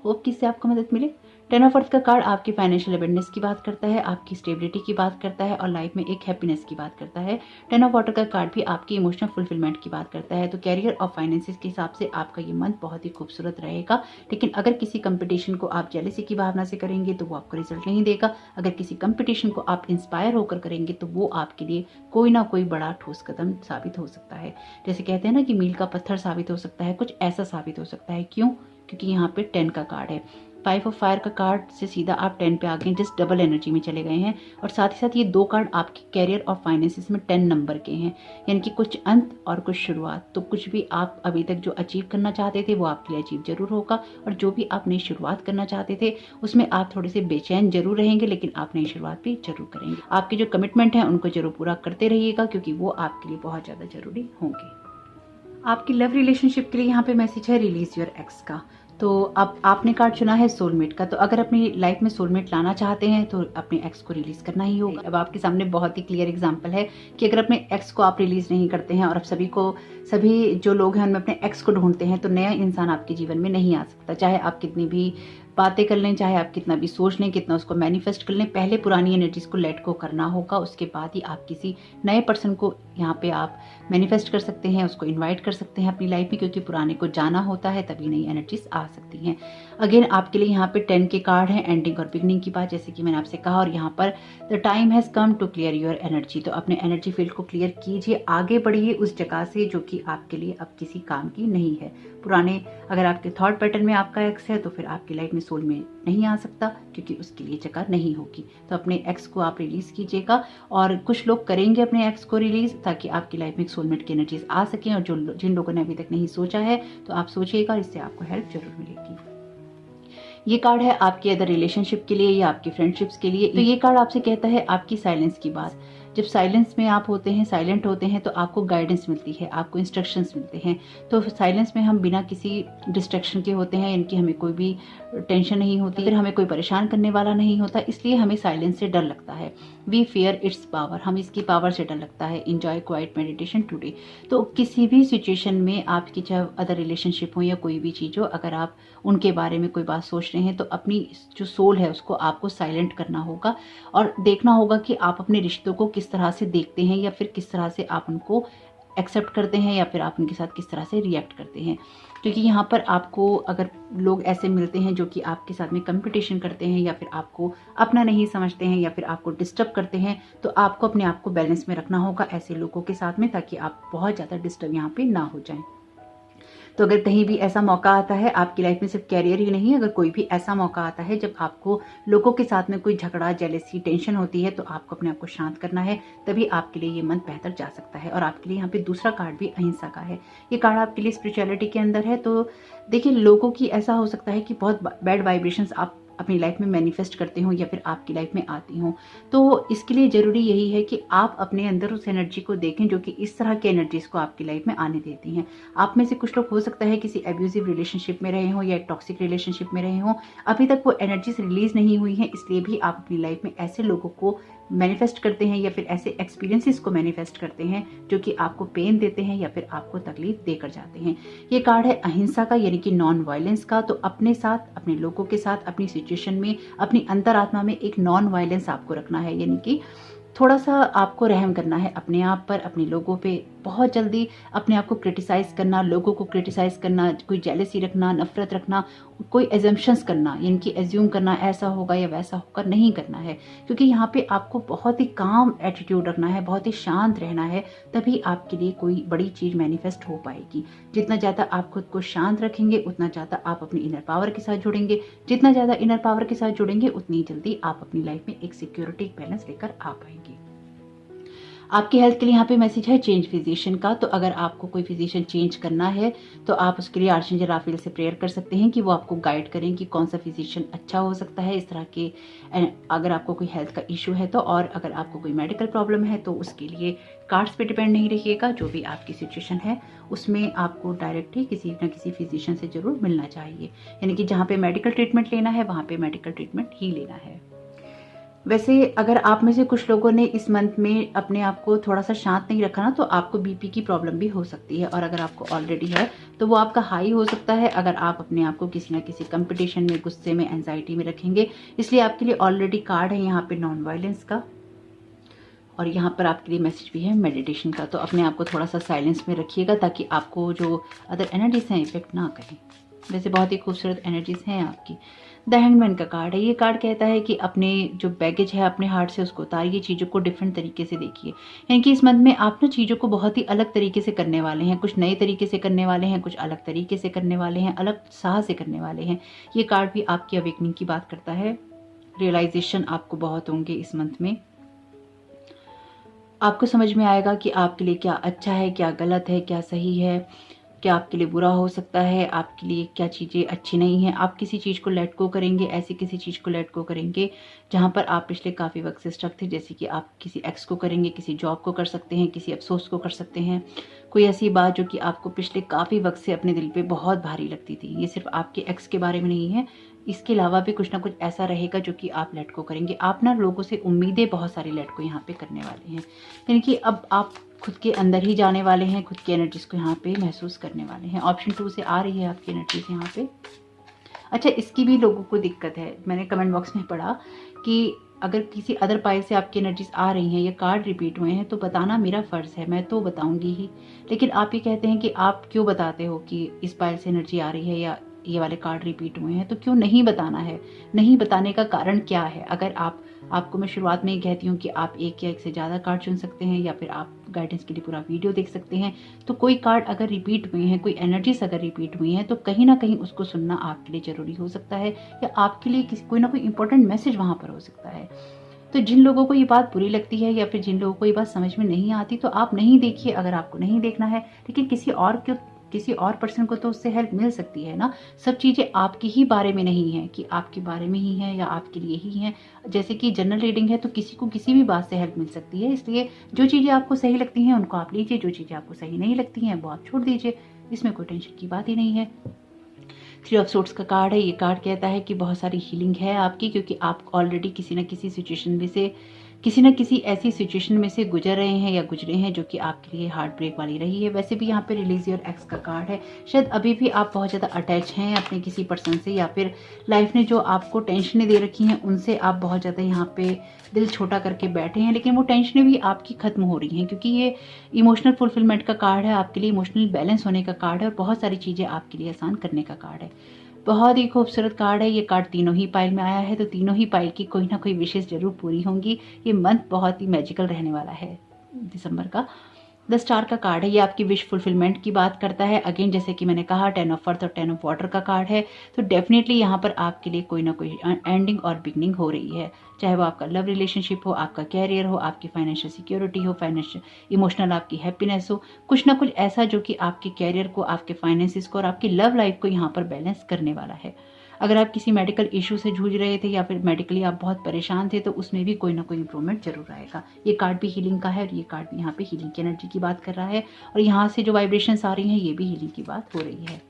होप कि इससे आपको मदद मिले। 10 ऑफ अर्थ का कार्ड आपकी फाइनेंशियल अवेयरनेस की बात करता है, आपकी स्टेबिलिटी की बात करता है और लाइफ में एक हैप्पीनेस की बात करता है। 10 ऑफ वाटर का कार्ड भी आपकी इमोशनल फुलफिलमेंट की बात करता है। तो कैरियर और फाइनेंसेस के हिसाब से आपका ये मंथ बहुत ही खूबसूरत रहेगा, लेकिन अगर किसी कंपटीशन को आप जेलसी की भावना से करेंगे तो वो आपको रिजल्ट नहीं देगा। अगर किसी कंपटीशन को आप इंस्पायर होकर करेंगे तो वो आपके लिए कोई ना कोई बड़ा ठोस कदम साबित हो सकता है। जैसे कहते हैं ना कि मील का पत्थर साबित हो सकता है, कुछ ऐसा साबित हो सकता है। क्यों? क्योंकि यहाँ पे 10 का कार्ड है। 5 ऑफ फायर का कार्ड से सीधा आप 10 पे आ गए, जस्ट डबल एनर्जी में चले गए हैं। और साथ ही साथ ये 2 कार्ड आपके कैरियर और फाइनेंसिस में 10 नंबर के हैं, यानी कि कुछ अंत और कुछ शुरुआत। तो कुछ भी आप अभी तक जो अचीव करना चाहते थे वो आपके लिए अचीव जरूर होगा, और जो भी आप नई शुरुआत करना चाहते थे उसमें आप थोड़े से बेचैन जरूर रहेंगे, लेकिन आप नई शुरुआत भी जरूर करेंगे। आपके जो कमिटमेंट हैं उनको जरूर पूरा करते रहिएगा, क्योंकि वो आपके लिए बहुत ज़्यादा जरूरी होंगे। आपकी लव रिलेशनशिप के लिए यहाँ पे मैसेज है रिलीज योर एक्स का। तो अब आपने कार्ड चुना है सोलमेट का। तो अगर अपनी लाइफ में सोलमेट लाना चाहते हैं तो अपने एक्स को रिलीज करना ही होगा। अब आपके सामने बहुत ही क्लियर एग्जांपल है कि अगर अपने एक्स को आप रिलीज नहीं करते हैं, और अब सभी जो लोग हैं उनमें अपने एक्स को ढूंढते हैं, तो नया इंसान आपके जीवन में नहीं आ सकता। चाहे आप कितनी भी बातें कर लें, चाहे आप कितना भी सोच लें, कितना उसको मैनिफेस्ट कर लें, पहले पुरानी एनर्जीज को लेट को करना होगा। उसके बाद ही आप किसी नए पर्सन को यहाँ पे आप मैनिफेस्ट कर सकते हैं, उसको इनवाइट कर सकते हैं अपनी लाइफ में, क्योंकि पुराने को जाना होता है, तभी नई एनर्जीज आ सकती हैं। अगेन आपके लिए यहाँ पे 10 के कार्ड हैं, एंडिंग और बिगनिंग की बात, जैसे कि मैंने आपसे कहा। और यहाँ पर the time has come to clear your energy. तो अपने एनर्जी फील्ड को क्लियर कीजिए, आगे बढ़िए उस जगह से जो कि आपके लिए अब किसी काम की नहीं है। पुराने अगर आपके थॉट पैटर्न में आपका एक्स है तो फिर आपकी लाइफ में सोल में नहीं आ सकता, क्योंकि उसके लिए जगह नहीं होगी। तो अपने एक्स को आप रिलीज कीजिएगा, और कुछ लोग करेंगे अपने एक्स को रिलीज, ताकि आपकी लाइफ में एक सोलमेट की एनर्जीज आ सकें। और जिन लोगों ने अभी तक नहीं सोचा है तो आप सोचिएगा, इससे आपको हेल्प जरूर मिलेगी। ये कार्ड है आपके अदर रिलेशनशिप के लिए या आपकी फ्रेंडशिप्स के लिए। तो ये कार्ड आपसे कहता है आपकी साइलेंस की बात। जब साइलेंस में आप होते हैं, साइलेंट होते हैं, तो आपको गाइडेंस मिलती है, आपको इंस्ट्रक्शंस मिलते हैं। तो साइलेंस में हम बिना किसी डिस्ट्रैक्शन के होते हैं, इनकी हमें कोई भी टेंशन नहीं होती, फिर हमें कोई परेशान करने वाला नहीं होता, इसलिए हमें साइलेंस से डर लगता है। वी फियर इट्स पावर, हम इसकी पावर से डर लगता है। Enjoy quite meditation today. तो किसी भी सिचुएशन में आपकी चाहे अदर रिलेशनशिप हो या कोई भी चीज़ हो, अगर आप उनके बारे में कोई बात सोच रहे हैं तो अपनी जो सोल है उसको आपको साइलेंट करना होगा, और देखना होगा कि आप अपने रिश्तों को किस तरह से देखते हैं, या फिर किस तरह से आप उनको एक्सेप्ट करते हैं, या फिर आप उनके साथ किस तरह से रिएक्ट करते हैं। क्योंकि यहाँ पर आपको अगर लोग ऐसे मिलते हैं जो कि आपके साथ में कंपटीशन करते हैं, या फिर आपको अपना नहीं समझते हैं, या फिर आपको डिस्टर्ब करते हैं, तो आपको अपने आप को बैलेंस में रखना होगा ऐसे लोगों के साथ में, ताकि आप बहुत ज़्यादा डिस्टर्ब यहाँ पे ना हो जाएं। तो अगर कहीं भी ऐसा मौका आता है आपकी लाइफ में, सिर्फ कैरियर ही नहीं, अगर कोई भी ऐसा मौका आता है जब आपको लोगों के साथ में कोई झगड़ा, जेलसी, टेंशन होती है, तो आपको अपने आप को शांत करना है, तभी आपके लिए ये मंथ बेहतर जा सकता है। और आपके लिए यहाँ पे दूसरा कार्ड भी अहिंसा का है। ये कार्ड आपके लिए स्पिरिचुअलिटी के अंदर है। तो देखिए, लोगों की ऐसा हो सकता है कि बहुत बैड वाइब्रेशंस आप अपनी लाइफ में मैनिफेस्ट करते हो, या फिर आपकी लाइफ में आती हो। तो इसके लिए ज़रूरी यही है कि आप अपने अंदर उस एनर्जी को देखें जो कि इस तरह की एनर्जीज को आपकी लाइफ में आने देती हैं। आप में से कुछ लोग हो सकता है किसी एब्यूजिव रिलेशनशिप में रहे हो या टॉक्सिक रिलेशनशिप में रहे हो, अभी तक वो एनर्जीज रिलीज नहीं हुई हैं, इसलिए भी आप अपनी लाइफ में ऐसे लोगों को मैनिफेस्ट करते हैं, या फिर ऐसे एक्सपीरियंसेस को मैनिफेस्ट करते हैं जो कि आपको पेन देते हैं या फिर आपको तकलीफ देकर जाते हैं। ये कार्ड है अहिंसा का, यानी कि नॉन वायलेंस का। तो अपने साथ, अपने लोगों के साथ, अपनी सिचुएशन में, अपनी अंतरात्मा में एक नॉन वायलेंस आपको रखना है, यानी कि थोड़ा सा आपको रहम करना है अपने आप पर, अपने लोगों पे। बहुत जल्दी अपने आप को क्रिटिसाइज करना, लोगों को क्रिटिसाइज करना, कोई जेलसी रखना, नफरत रखना, कोई एजम्पशंस करना, यानी कि एज्यूम करना ऐसा होगा या वैसा होगा, नहीं करना है। क्योंकि यहाँ पे आपको बहुत ही काम एटीट्यूड रखना है, बहुत ही शांत रहना है, तभी आपके लिए कोई बड़ी चीज मैनिफेस्ट हो पाएगी। जितना ज़्यादा आप खुद को शांत रखेंगे, उतना ज़्यादा आप अपनी इनर पावर के साथ जुड़ेंगे। जितना ज़्यादा इनर पावर के साथ जुड़ेंगे, उतनी जल्दी आप अपनी लाइफ में एक सिक्योरिटी, एक बैलेंस लेकर आ पाएंगे। आपकी हेल्थ के लिए यहाँ पे मैसेज है चेंज फिजिशियन का। तो अगर आपको कोई फिजिशियन चेंज करना है तो आप उसके लिए आर्चेंजल राफेल से प्रेयर कर सकते हैं कि वो आपको गाइड करें कि कौन सा फिजिशियन अच्छा हो सकता है इस तरह के, अगर आपको कोई हेल्थ का इशू है तो। और अगर आपको कोई मेडिकल प्रॉब्लम है तो उसके लिए कार्ड्स पे डिपेंड नहीं रखिएगा, जो भी आपकी सिचुएशन है उसमें आपको डायरेक्ट ही किसी न किसी फिजिशियन से जरूर मिलना चाहिए। यानी कि जहाँ पे मेडिकल ट्रीटमेंट लेना है वहाँ पे मेडिकल ट्रीटमेंट ही लेना है। वैसे अगर आप में से कुछ लोगों ने इस मंथ में अपने आप को थोड़ा सा शांत नहीं रखा ना, तो आपको बीपी की प्रॉब्लम भी हो सकती है। और अगर आपको ऑलरेडी है तो वो आपका हाई हो सकता है, अगर आप अपने आप को किसी ना किसी कंपटीशन में, गुस्से में, एंजाइटी में रखेंगे। इसलिए आपके लिए ऑलरेडी कार्ड है यहाँ पे नॉन वायलेंस का, और यहाँ पर आपके लिए मैसेज भी है मेडिटेशन का। तो अपने आप को थोड़ा सा साइलेंस में रखिएगा ताकि आपको जो अदर एनर्जीज हैं इफेक्ट ना करें। वैसे बहुत ही खूबसूरत एनर्जीज हैं आपकी। द हैंगमैन का कार्ड है। ये कार्ड कहता है कि अपने जो बैगेज है अपने हार्ट से उसको उतारिए, चीज़ों को डिफरेंट तरीके से देखिए। यानी कि इस मंथ में आप ना चीज़ों को बहुत ही अलग तरीके से करने वाले हैं, कुछ नए तरीके से करने वाले हैं, कुछ अलग तरीके से करने वाले हैं, अलग उत्साह से करने वाले हैं। ये कार्ड भी आपकी अवेकनिंग की बात करता है। रियलाइजेशन आपको बहुत होंगे इस मंथ में। आपको समझ में आएगा कि आपके लिए क्या अच्छा है, क्या गलत है, क्या सही है, क्या आपके लिए बुरा हो सकता है, आपके लिए क्या चीज़ें अच्छी नहीं हैं। आप किसी चीज़ को लेट गो करेंगे, ऐसी किसी चीज़ को लेट गो करेंगे जहाँ पर आप पिछले काफ़ी वक्त से स्टक थे। जैसे कि आप किसी एक्स को करेंगे, किसी जॉब को कर सकते हैं, किसी अफसोस को कर सकते हैं, कोई ऐसी बात जो कि आपको पिछले काफ़ी वक्त से अपने दिल पे बहुत भारी लगती थी। ये सिर्फ आपके एक्स के बारे में नहीं है, इसके अलावा भी कुछ ना कुछ ऐसा रहेगा जो कि आप लेट गो करेंगे। आप ना लोगों से उम्मीदें बहुत सारी लेट गो यहाँ पे करने वाले हैं। यानी कि अब आप खुद के अंदर ही जाने वाले हैं, खुद की एनर्जीज को यहाँ पे महसूस करने वाले हैं। ऑप्शन 2 से आ रही है आपकी एनर्जीज यहाँ पे। अच्छा, इसकी भी लोगों को दिक्कत है। मैंने कमेंट बॉक्स में पढ़ा कि अगर किसी अदर पाइल से आपकी एनर्जीज आ रही हैं या कार्ड रिपीट हुए हैं तो बताना मेरा फ़र्ज़ है, मैं तो बताऊंगी ही। लेकिन आप ये कहते हैं कि आप क्यों बताते हो कि इस पाइल से एनर्जी आ रही है या ये वाले कार्ड रिपीट हुए हैं, तो क्यों नहीं बताना है? नहीं बताने का कारण क्या है? अगर आपको मैं शुरुआत में ही कहती हूँ कि आप एक या एक से ज़्यादा कार्ड चुन सकते हैं या फिर आप गाइडेंस के लिए पूरा वीडियो देख सकते हैं। तो कोई कार्ड अगर रिपीट हुए हैं, कोई एनर्जीज अगर रिपीट हुई हैं, तो कहीं ना कहीं उसको सुनना आपके लिए ज़रूरी हो सकता है या आपके लिए कोई ना कोई इंपॉर्टेंट मैसेज वहाँ पर हो सकता है। तो जिन लोगों को ये बात बुरी लगती है या फिर जिन लोगों को ये बात समझ में नहीं आती, तो आप नहीं देखिए अगर आपको नहीं देखना है। लेकिन किसी और पर्सन को तो उससे हेल्प मिल सकती है ना। सब चीज़ें आपके ही बारे में नहीं है कि आपके बारे में ही है या आपके लिए ही है। जैसे कि जनरल रीडिंग है तो किसी को किसी भी बात से हेल्प मिल सकती है। इसलिए जो चीज़ें आपको सही लगती हैं उनको आप लीजिए, जो चीज़ें आपको सही नहीं लगती हैं वो आप छोड़ दीजिए। इसमें कोई टेंशन की बात ही नहीं है। 3 ऑफ सोर्ड्स का कार्ड है। ये कार्ड कहता है कि बहुत सारी हीलिंग है आपकी, क्योंकि आप ऑलरेडी किसी न किसी ऐसी सिचुएशन में से गुजर रहे हैं या गुजरे हैं जो कि आपके लिए हार्ट ब्रेक वाली रही है। वैसे भी यहाँ पे रिलीज योर एक्स का कार्ड है। शायद अभी भी आप बहुत ज़्यादा अटैच हैं अपने किसी पर्सन से, या फिर लाइफ ने जो आपको टेंशनें दे रखी हैं उनसे आप बहुत ज़्यादा यहाँ पे दिल छोटा करके बैठे हैं। लेकिन वो टेंशनें भी आपकी खत्म हो रही हैं, क्योंकि ये इमोशनल फुलफिलमेंट का कार्ड है, आपके लिए इमोशनल बैलेंस होने का कार्ड है और बहुत सारी चीज़ें आपके लिए आसान करने का कार्ड है। बहुत ही खूबसूरत कार्ड है। ये कार्ड तीनों ही पाइल में आया है, तो तीनों ही पाइल की कोई ना कोई विशेष जरूर पूरी होंगी। ये मंथ बहुत ही मैजिकल रहने वाला है दिसंबर का। द स्टार का कार्ड है। ये आपकी विश फुलफिलमेंट की बात करता है। अगेन जैसे कि मैंने कहा 10 ऑफ अर्थ और 10 ऑफ वाटर का कार्ड है, तो डेफिनेटली यहाँ पर आपके लिए कोई ना कोई एंडिंग और बिगनिंग हो रही है। चाहे वो आपका लव रिलेशनशिप हो, आपका कैरियर हो, आपकी फाइनेंशियल सिक्योरिटी हो, फाइनेंशियल इमोशनल आपकी हैप्पीनेस हो, कुछ ना कुछ ऐसा जो कि आपके कैरियर को, आपके फाइनेंसिस को और आपकी लव लाइफ को यहाँ पर बैलेंस करने वाला है। अगर आप किसी मेडिकल इशू से जूझ रहे थे या फिर मेडिकली आप बहुत परेशान थे, तो उसमें भी कोई ना कोई इंप्रूवमेंट जरूर आएगा। ये कार्ड भी हीलिंग का है और ये कार्ड भी यहाँ पे हीलिंग की एनर्जी की बात कर रहा है, और यहाँ से जो वाइब्रेशंस आ रही हैं ये भी हीलिंग की बात हो रही है।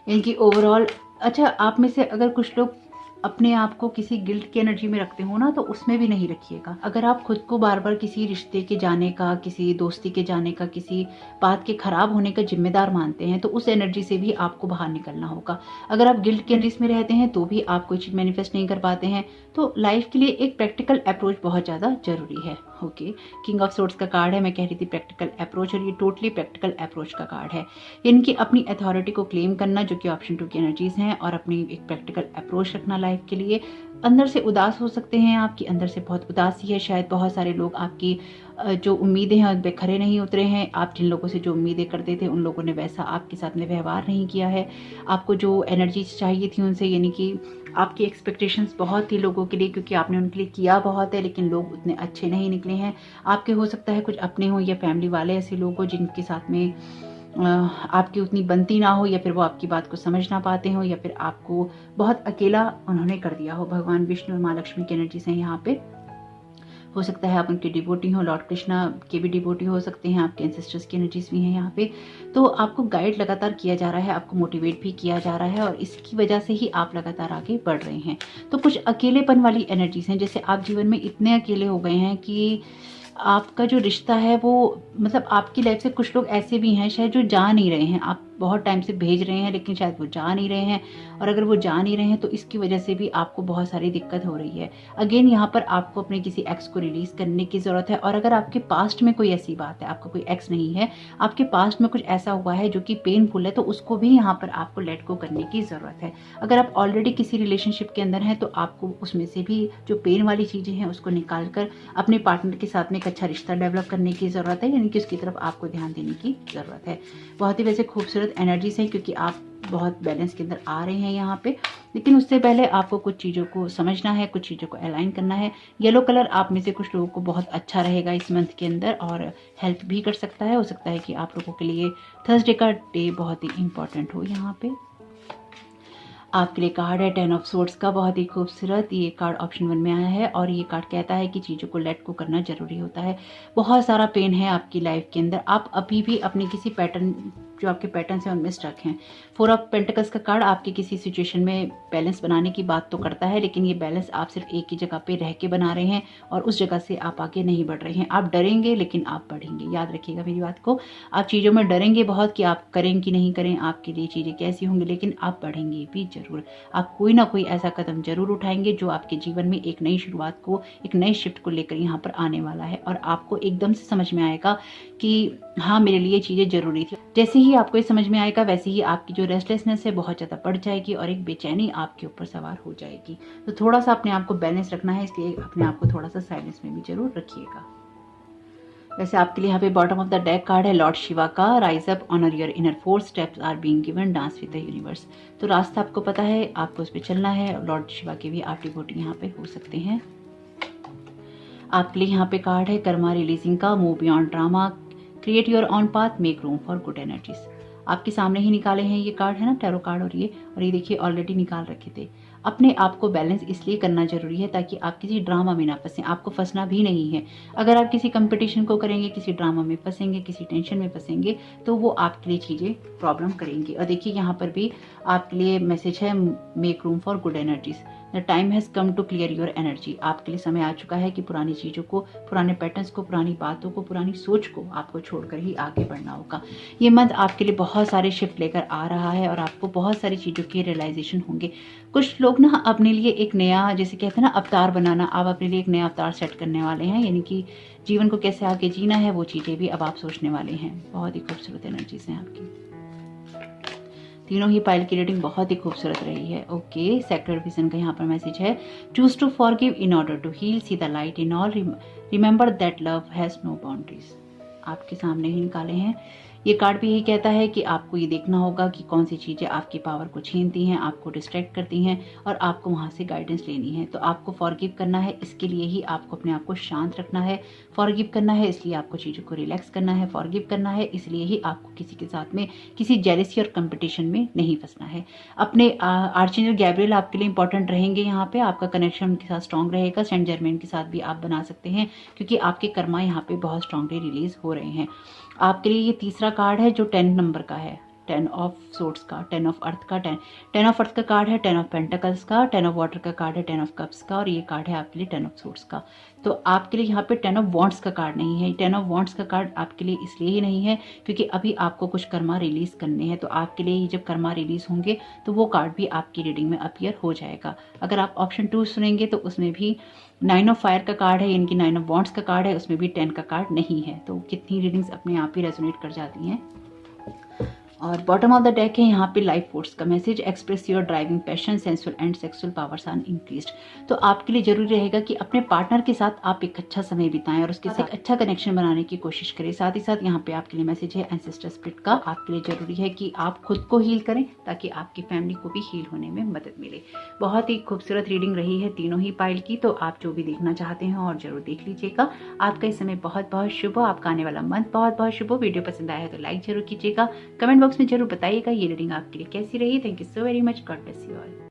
इनकी ओवरऑल अच्छा, आप में से अगर कुछ लोग अपने आप को किसी गिल्ट की एनर्जी में रखते हो ना, तो उसमें भी नहीं रखिएगा। अगर आप खुद को बार बार किसी रिश्ते के जाने का, किसी दोस्ती के जाने का, किसी बात के खराब होने का जिम्मेदार मानते हैं, तो उस एनर्जी से भी आपको बाहर निकलना होगा। अगर आप गिल्ट की एनर्जी में रहते हैं तो भी आप कोई चीज़ मैनिफेस्ट नहीं कर पाते हैं, तो लाइफ के लिए एक प्रैक्टिकल अप्रोच बहुत ज़्यादा जरूरी है। ओके, किंग ऑफ सोर्ड्स का कार्ड है। मैं कह रही थी प्रैक्टिकल अप्रोच, और ये टोटली प्रैक्टिकल अप्रोच का कार्ड है। इनकी अपनी अथॉरिटी को क्लेम करना, जो कि ऑप्शन 2 की एनर्जीज हैं, और अपनी एक प्रैक्टिकल अप्रोच रखना लाइफ के लिए। अंदर से उदास हो सकते हैं, आपकी अंदर से बहुत उदासी है। शायद बहुत सारे लोग आपकी जो उम्मीदें हैं उन पर खरे नहीं उतरे हैं। आप जिन लोगों से जो उम्मीदें करते थे उन लोगों ने वैसा आपके साथ में व्यवहार नहीं किया है। आपको जो एनर्जी चाहिए थी उनसे, यानी कि आपकी एक्सपेक्टेशंस बहुत थी लोगों के लिए, क्योंकि आपने उनके लिए किया बहुत है, लेकिन लोग उतने अच्छे नहीं निकले हैं। आपके हो सकता है कुछ अपने हो या फैमिली वाले ऐसे लोग हो जिनके साथ में आपकी उतनी बनती ना हो, या फिर वो आपकी बात को समझ ना पाते हो, या फिर आपको बहुत अकेला उन्होंने कर दिया हो। भगवान विष्णु और माँ लक्ष्मी की एनर्जी से यहाँ पे हो सकता है आप उनके डिवोटी हो, लॉर्ड कृष्णा के भी डिवोटी हो सकते हैं, आपके एंसेस्टर्स की एनर्जीज भी हैं यहाँ पे। तो आपको गाइड लगातार किया जा रहा है, आपको मोटिवेट भी किया जा रहा है, और इसकी वजह से ही आप लगातार आगे बढ़ रहे हैं। तो कुछ अकेलेपन वाली एनर्जीज हैं, जैसे आप जीवन में इतने अकेले हो गए हैं कि आपका जो रिश्ता है वो, मतलब आपकी लाइफ से कुछ लोग ऐसे भी हैं शायद जो जा नहीं रहे हैं। आप बहुत टाइम से भेज रहे हैं लेकिन शायद वो जा नहीं रहे हैं, और अगर वो जा नहीं रहे हैं तो इसकी वजह से भी आपको बहुत सारी दिक्कत हो रही है। अगेन यहाँ पर आपको अपने किसी एक्स को रिलीज करने की ज़रूरत है, और अगर आपके पास्ट में कोई ऐसी बात है, आपका कोई एक्स नहीं है, आपके पास्ट में कुछ ऐसा हुआ है जो कि पेनफुल है, तो उसको भी यहाँ पर आपको लेट गो करने की ज़रूरत है। अगर आप ऑलरेडी किसी रिलेशनशिप के अंदर हैं तो आपको उसमें से भी जो पेन वाली चीज़ें हैं उसको निकाल कर अपने पार्टनर के साथ में एक अच्छा रिश्ता डेवलप करने की ज़रूरत है, यानी कि उसकी तरफ आपको ध्यान देने की ज़रूरत है। बहुत ही वैसे खूबसूरत एनर्जीज हैं क्योंकि आप बहुत बैलेंस के अंदर आ रहे हैं यहाँ पे, लेकिन उससे पहले आपको कुछ चीज़ों को समझना है, कुछ चीज़ों को अलाइन करना है। येलो कलर आप में से कुछ लोगों को बहुत अच्छा रहेगा इस मंथ के अंदर और हेल्प भी कर सकता है। हो सकता है कि आप लोगों के लिए थर्सडे का डे बहुत ही इंपॉर्टेंट हो। यहाँ पे आपके लिए कार्ड है 10 ऑफ सोर्ड्स का, बहुत ही खूबसूरत। ये कार्ड ऑप्शन 1 में आया है और ये कार्ड कहता है कि चीज़ों को लेट को करना जरूरी होता है। बहुत सारा पेन है आपकी लाइफ के अंदर, आप अभी भी अपने किसी पैटर्न, जो आपके पैटर्न्स हैं उनमें स्टक हैं। 4 ऑफ पेंटिकल्स का कार्ड आपके किसी सिचुएशन में बैलेंस बनाने की बात तो करता है, लेकिन ये बैलेंस आप सिर्फ एक ही जगह पे रह के बना रहे हैं और उस जगह से आप आगे नहीं बढ़ रहे हैं। आप डरेंगे लेकिन आप बढ़ेंगे, याद रखिएगा मेरी बात को। आप चीज़ों में डरेंगे बहुत कि आप करें कि नहीं करें, आपके लिए चीज़ें कैसी होंगी, लेकिन आप बढ़ेंगे भी जरूर। आप कोई ना कोई ऐसा कदम जरूर उठाएंगे जो आपके जीवन में एक नई शुरुआत को, एक नई शिफ्ट को लेकर यहाँ पर आने वाला है, और आपको एकदम से समझ में आएगा कि हाँ मेरे लिए चीज़ें जरूरी थी। जैसे ही आपको ये समझ में आएगा वैसे ही आपकी जो रेस्टलेसनेस है बहुत ज़्यादा बढ़ जाएगी और एक बेचैनी आपके ऊपर सवार हो जाएगी। तो थोड़ा सा अपने आप को बैलेंस रखना है, इसलिए अपने आप को थोड़ा सा साइलेंस में भी जरूर रखिएगा। वैसे आपके लिए यहाँ पे bottom of the deck card है लॉर्ड शिवा का, rise up, honour your inner 4 steps are being given, dance with the universe. तो रास्ता आपको पता है, आपको उस पर चलना है। लॉर्ड शिवा के भी आप डिवोटी यहाँ पे हो सकते हैं। आपके लिए यहाँ पे कार्ड है कर्मा रिलीजिंग का, move beyond drama, create your on path, make room for good energies. आपके सामने ही निकाले हैं ये कार्ड, है ना, टैरो कार्ड, और ये देखिए ऑलरेडी निकाल रखे थे। अपने आप को बैलेंस इसलिए करना जरूरी है ताकि आप किसी ड्रामा में ना फंसें, आपको फंसना भी नहीं है। अगर आप किसी कंपटीशन को करेंगे, किसी ड्रामा में फंसेंगे, किसी टेंशन में फंसेंगे, तो वो आपके लिए चीज़ें प्रॉब्लम करेंगी। और देखिए यहाँ पर भी आपके लिए मैसेज है, make room for good energies, the time has come to clear your energy. आपके लिए समय आ चुका है कि पुरानी चीज़ों को, पुराने पैटर्न्स को, पुरानी बातों को, पुरानी सोच को आपको छोड़कर ही आगे बढ़ना होगा। ये मंथ आपके लिए बहुत सारे शिफ्ट लेकर आ रहा है और आपको बहुत सारी चीज़ों के रियलाइजेशन होंगे। कुछ लोग ना अपने लिए एक नया, जैसे कहते हैं ना अवतार बनाना, आप अपने लिए एक नया अवतार सेट करने वाले हैं, यानी कि जीवन को कैसे आगे जीना है वो चीज़ें भी अब आप सोचने वाले हैं। बहुत ही खूबसूरत एनर्जीज हैं आपकी। तीनों ही पाइल की रीडिंग बहुत ही खूबसूरत रही है। ओके, सेक्टर विजन का यहाँ पर मैसेज है, choose to forgive in order to heal, see the light in all, remember that love has no boundaries. आपके सामने ही निकाले हैं। ये कार्ड भी यही कहता है कि आपको ये देखना होगा कि कौन सी चीज़ें आपकी पावर को छीनती हैं, आपको डिस्ट्रैक्ट करती हैं, और आपको वहाँ से गाइडेंस लेनी है। तो आपको फॉरगिव करना है, इसके लिए ही आपको अपने आप को शांत रखना है। फॉरगिव करना है इसलिए आपको चीज़ों को रिलैक्स करना है। फॉरगिव करना है इसलिए ही आपको किसी के साथ में किसी जेलसी और कंपटीशन में नहीं फंसना है। अपने आर्चेंजल गैब्रियल आपके लिए इंपॉर्टेंट रहेंगे। यहाँ पे आपका कनेक्शन उनके साथ स्ट्रॉन्ग रहेगा। सेंट जर्मेन के साथ भी आप बना सकते हैं क्योंकि आपके कर्मा यहाँ पे बहुत स्ट्रांगली रिलीज हो रहे हैं। आपके लिए ये तीसरा कार्ड है जो 10 नंबर का है, 10 ऑफ सोर्ड्स का, 10 ऑफ अर्थ का, 10 ऑफ अर्थ का कार्ड है, 10 ऑफ पेंटिकल्स का, 10 ऑफ वाटर का कार्ड है, 10 ऑफ कप्स का, और ये कार्ड है आपके लिए 10 ऑफ सोर्ड्स का। तो आपके लिए यहाँ पे 10 ऑफ वॉन्ड्स का कार्ड नहीं है। 10 ऑफ वॉन्ड्स का कार्ड आपके लिए इसलिए ही नहीं है क्योंकि अभी आपको कुछ कर्मा रिलीज करने हैं। तो आपके लिए जब कर्मा रिलीज होंगे तो वो कार्ड भी आपकी रीडिंग में अपीयर हो जाएगा। अगर आप ऑप्शन 2 सुनेंगे तो उसमें भी 9 ऑफ फायर का कार्ड है, यानी कि 9 ऑफ वॉन्ड्स का कार्ड है, उसमें भी 10 का कार्ड नहीं है। तो कितनी रीडिंग्स अपने आप ही रेजोनेट कर जाती हैं। और बॉटम ऑफ द डेक है यहाँ पे लाइफ फोर्स का message, express your driving passion, sensual and sexual powers are increased. तो आपके लिए जरूरी रहेगा कि अपने पार्टनर के साथ आप एक अच्छा समय बिताएं और उसके साथ एक अच्छा कनेक्शन बनाने की कोशिश करें। साथ ही साथ यहाँ पे आपके लिए मैसेज है एंसेस्टर स्पिरिट का। आपके लिए जरूरी है कि आप खुद को हील करें ताकि आपकी फैमिली को भी हील होने में मदद मिले। बहुत ही खूबसूरत रीडिंग रही है तीनों ही पाइल की। तो आप जो भी देखना चाहते हैं और जरूर देख लीजिएगा। आपका इस समय बहुत बहुत शुभ हो, आपका आने वाला मंथ बहुत बहुत शुभ हो। वीडियो पसंद आया है तो लाइक जरूर कीजिएगा, कमेंट बॉक्स में जरूर बताइएगा ये रीडिंग आपके लिए कैसी रही। Thank you so very much, God bless you all.